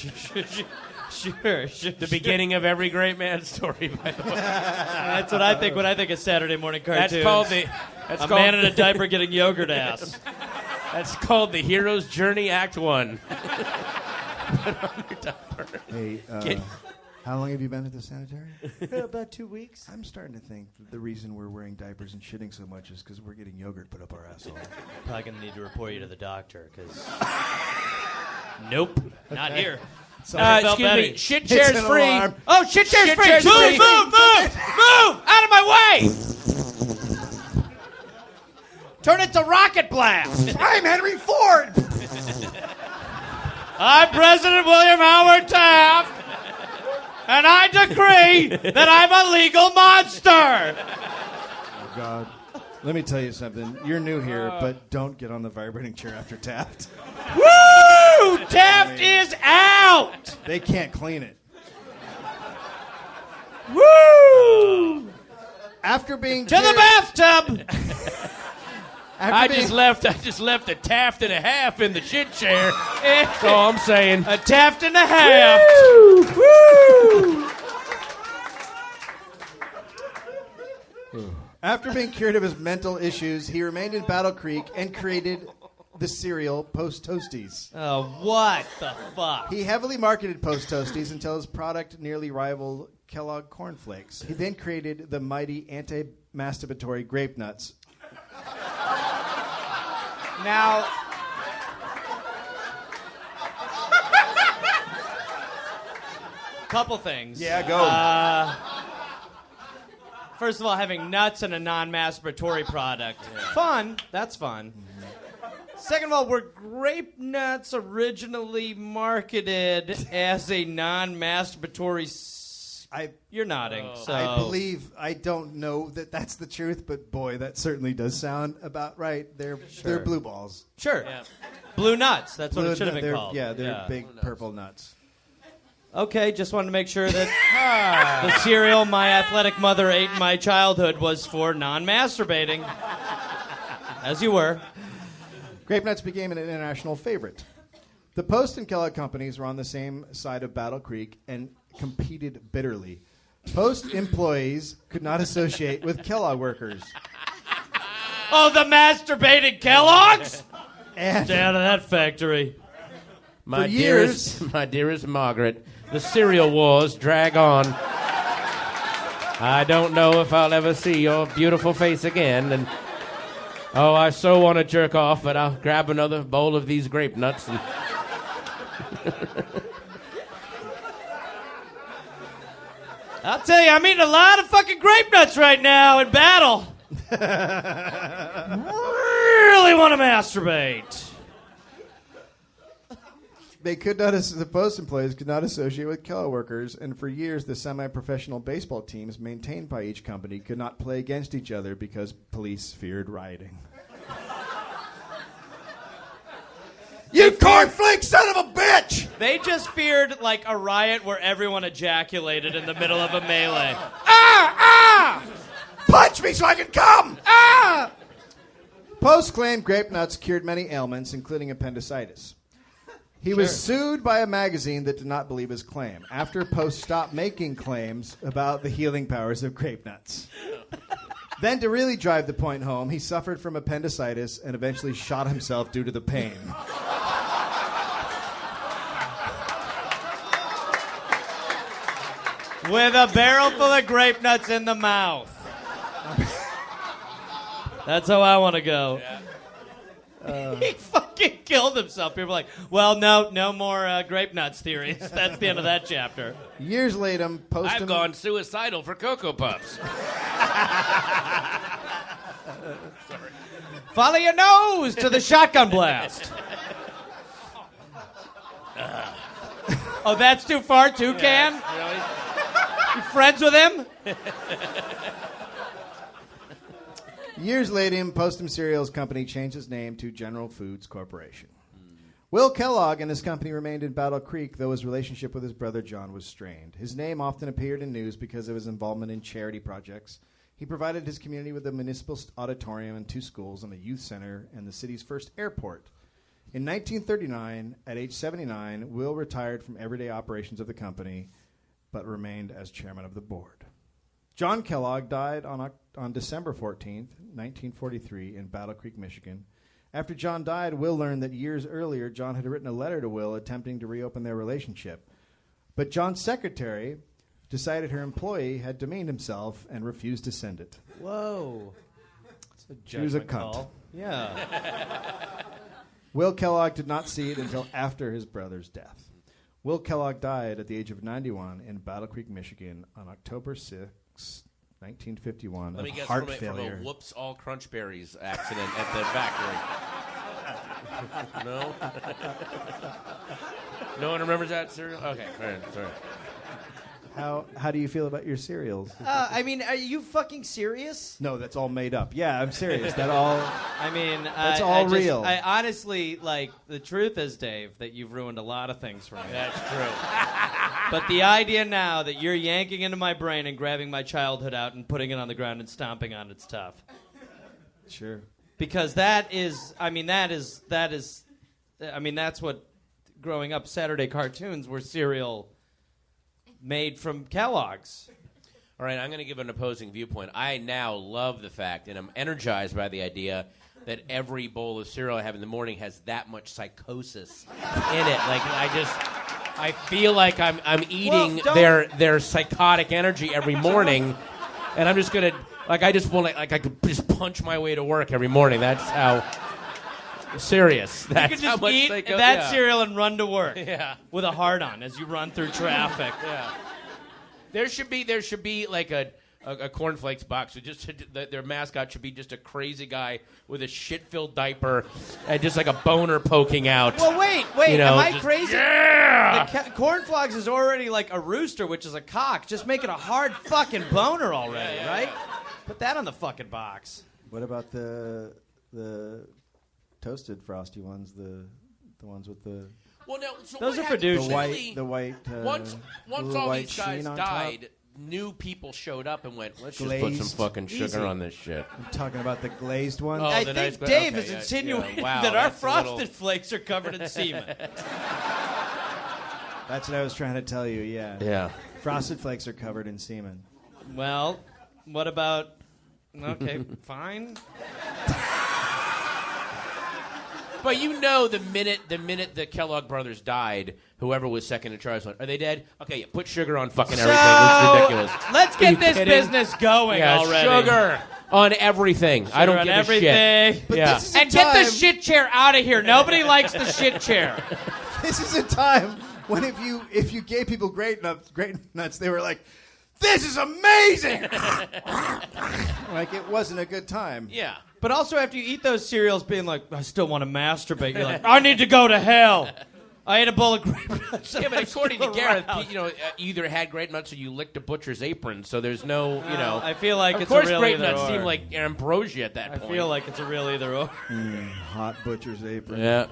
Sure. The beginning of every great man's story, by the way. That's what I think when I think of Saturday morning cartoons. That's called the... man in a diaper getting yogurt ass. That's called the Hero's Journey Act 1. Put on your diaper. Hey, how long have you been at the sanitarium? About 2 weeks. I'm starting to think that the reason we're wearing diapers and shitting so much is because we're getting yogurt put up our asshole. Probably going to need to report you to the doctor, because... Nope, not here. Excuse me, shit chair's free. Alarm. Oh, shit chair's free! chair's free. Move! Out of my way! Turn it to rocket blast! I'm Henry Ford! I'm President William Howard Taft! and I decree that I'm a legal monster. Oh, God. Let me tell you something. You're new here, but don't get on the vibrating chair after Taft. Woo! Taft is out. They can't clean it. Woo! After being To the bathtub. I just left a Taft and a half in the shit chair. That's all I'm saying. A Taft and a half. Woo! After being cured of his mental issues, he remained in Battle Creek and created the cereal Post Toasties. Oh, what the fuck? He heavily marketed Post Toasties until his product nearly rivaled Kellogg Corn Flakes. He then created the mighty anti-masturbatory Grape Nuts. Now, couple things. Yeah, go. First of all, having nuts in a non-masturbatory product. Fun. That's fun. Second of all, were grape nuts originally marketed as a non-masturbatory... You're nodding. So. I don't know that that's the truth, but boy, that certainly does sound about right. They're blue balls. Sure. Yeah. Blue nuts. That's what it should have been called. Yeah, they're big purple nuts. Okay, just wanted to make sure that the cereal my athletic mother ate in my childhood was for non-masturbating. As you were. Grape Nuts became an international favorite. The Post and Kellogg companies were on the same side of Battle Creek and competed bitterly. Post employees could not associate with Kellogg workers. Oh, the masturbating Kellogg's? And Stay out of that factory. My For years- dearest Margaret, the cereal wars drag on. I don't know if I'll ever see your beautiful face again, and I so want to jerk off, but I'll grab another bowl of these grape nuts and... I'll tell you, I'm eating a lot of fucking grape nuts right now in battle. Really want to masturbate. The Post employees could not associate with Kellogg workers, and for years the semi-professional baseball teams maintained by each company could not play against each other because police feared rioting. You cornflake son of a bitch! They just feared like a riot where everyone ejaculated in the middle of a melee. Punch me so I can come! Post claimed grape nuts cured many ailments, including appendicitis. He was sued by a magazine that did not believe his claim. After Post stopped making claims about the healing powers of grape nuts. Then, to really drive the point home, he suffered from appendicitis and eventually shot himself due to the pain. With a barrel full of grape nuts in the mouth. That's how I want to go. He fucking killed himself. People are like, well, no more grape nuts theories. That's the end of that chapter. Years later, Post... I've gone suicidal for Cocoa Puffs. Follow your nose to the shotgun blast. Oh, that's too far, Toucan? Really? You friends with him? Years later, Postum Cereals Company changed its name to General Foods Corporation. Will Kellogg and his company remained in Battle Creek, though his relationship with his brother John was strained. His name often appeared in news because of his involvement in charity projects. He provided his community with a municipal auditorium and 2 schools and a youth center and the city's first airport. In 1939, at age 79, Will retired from everyday operations of the company, but remained as chairman of the board. John Kellogg died on December 14th, 1943, in Battle Creek, Michigan. After John died, Will learned that years earlier, John had written a letter to Will attempting to reopen their relationship. But John's secretary decided her employee had demeaned himself and refused to send it. Whoa. She was a cunt. Call. Yeah. Will Kellogg did not see it until after his brother's death. Will Kellogg died at the age of 91 in Battle Creek, Michigan on October 6, 1951 Let me of guess, heart from failure. a whoops all crunch berries accident at the factory. No? No one remembers that cereal? Okay, all right, sorry. How do you feel about your cereals? I mean, are you fucking serious? No, that's all made up. Yeah, I'm serious. That all. I mean, That's all real. I honestly, like, the truth is, Dave, that you've ruined a lot of things for me. That's true. But the idea now that you're yanking into my brain and grabbing my childhood out and putting it on the ground and stomping on it's tough. Sure. Because that's what growing up Saturday cartoons were cereal made from Kellogg's. All right, I'm going to give an opposing viewpoint. I now love the fact, and I'm energized by the idea that every bowl of cereal I have in the morning has that much psychosis in it. Like, I feel like I'm eating their psychotic energy every morning, and I'm just going to, like, I just want to, like, I could just punch my way to work every morning. That's how serious. That's you could how just much eat psycho- that yeah. cereal and run to work. Yeah. With a heart on as you run through traffic. Yeah. There should be like a cornflakes box. So just their mascot should be just a crazy guy with a shit-filled diaper and just like a boner poking out. Well, wait. You know, am I just- crazy? Yeah. Cornflakes is already like a rooster, which is a cock. Just make it a hard fucking boner already, right? Put that on the fucking box. What about the toasted frosty ones? The ones with the Well, no, so Those what are for happened- douches. the white. Once little all white these guys sheen on died, top. new people showed up and went, let's just put Glazed. some fucking sugar Easy. on this shit. I'm talking about the glazed ones. Oh, I the think nice- Dave okay, is yeah, insinuating yeah, wow, that our that's a frosted little- flakes are covered in semen. That's what I was trying to tell you. Yeah. Yeah. Frosted Flakes are covered in semen. Well, what about... Okay, fine. But you know, the minute the Kellogg brothers died, whoever was second in charge went, are they dead? Okay, yeah, put sugar on fucking everything. It's ridiculous. Let's Are you get this kidding? business going Yeah, already. sugar on everything. I don't on give everything. a shit. But Yeah. this is a And get the time- shit chair out of here. Nobody likes the shit chair. This is a time when if you gave people grape nuts, they were like, "This is amazing!" Like it wasn't a good time. Yeah. But also after you eat those cereals, being like, I still want to masturbate. You're like, I need to go to hell. I ate a bowl of grape nuts. Yeah, but I'm according to still Gareth, around. you know, you either had grape nuts or you licked a butcher's apron, so there's no, you know. I feel like of it's course, a real grape either nuts or. seem like ambrosia at that I point. feel like it's a real either or. Hot butcher's apron. Yeah.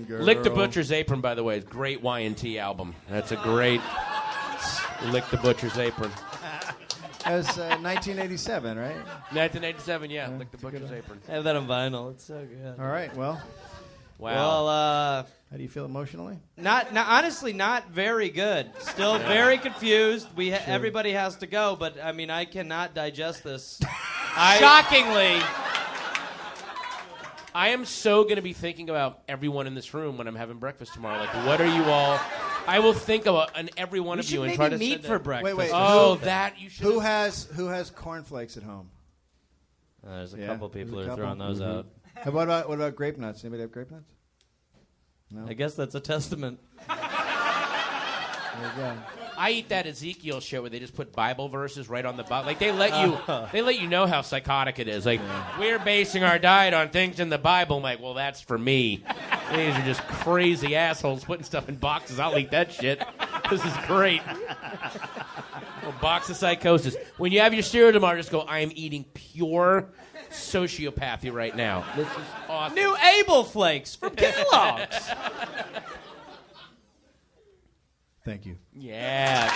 Girl. Lick the Butcher's Apron, by the way, is a great Y&T album. That's a great Lick the Butcher's Apron. That was 1987, right? 1987, yeah. Lick the Butcher's Apron. I have that on vinyl. It's so good. All right. Well, Wow. Well, how do you feel emotionally? honestly, not very good. Still very confused. Everybody has to go, but I mean, I cannot digest this. Shockingly. I am so going to be thinking about everyone in this room when I'm having breakfast tomorrow. Like, what are you all? I will think about every one of you and try to meet send for it. breakfast. Wait. Oh, that you should. Who has cornflakes at home? There's a Yeah, couple people there's who a are throwing couple. those out. And what about grape nuts? Anybody have grape nuts? No. I guess that's a testament. There you go. I eat that Ezekiel shit where they just put Bible verses right on the bottom. Like they let you know how psychotic it is. Like we're basing our diet on things in the Bible. I'm like, well, that's for me. These are just crazy assholes putting stuff in boxes. I'll eat that shit. This is great. A box of psychosis. When you have your cereal tomorrow, just go, I am eating pure sociopathy right now. This is awesome. New Able Flakes from Kellogg's. Thank you. Yeah.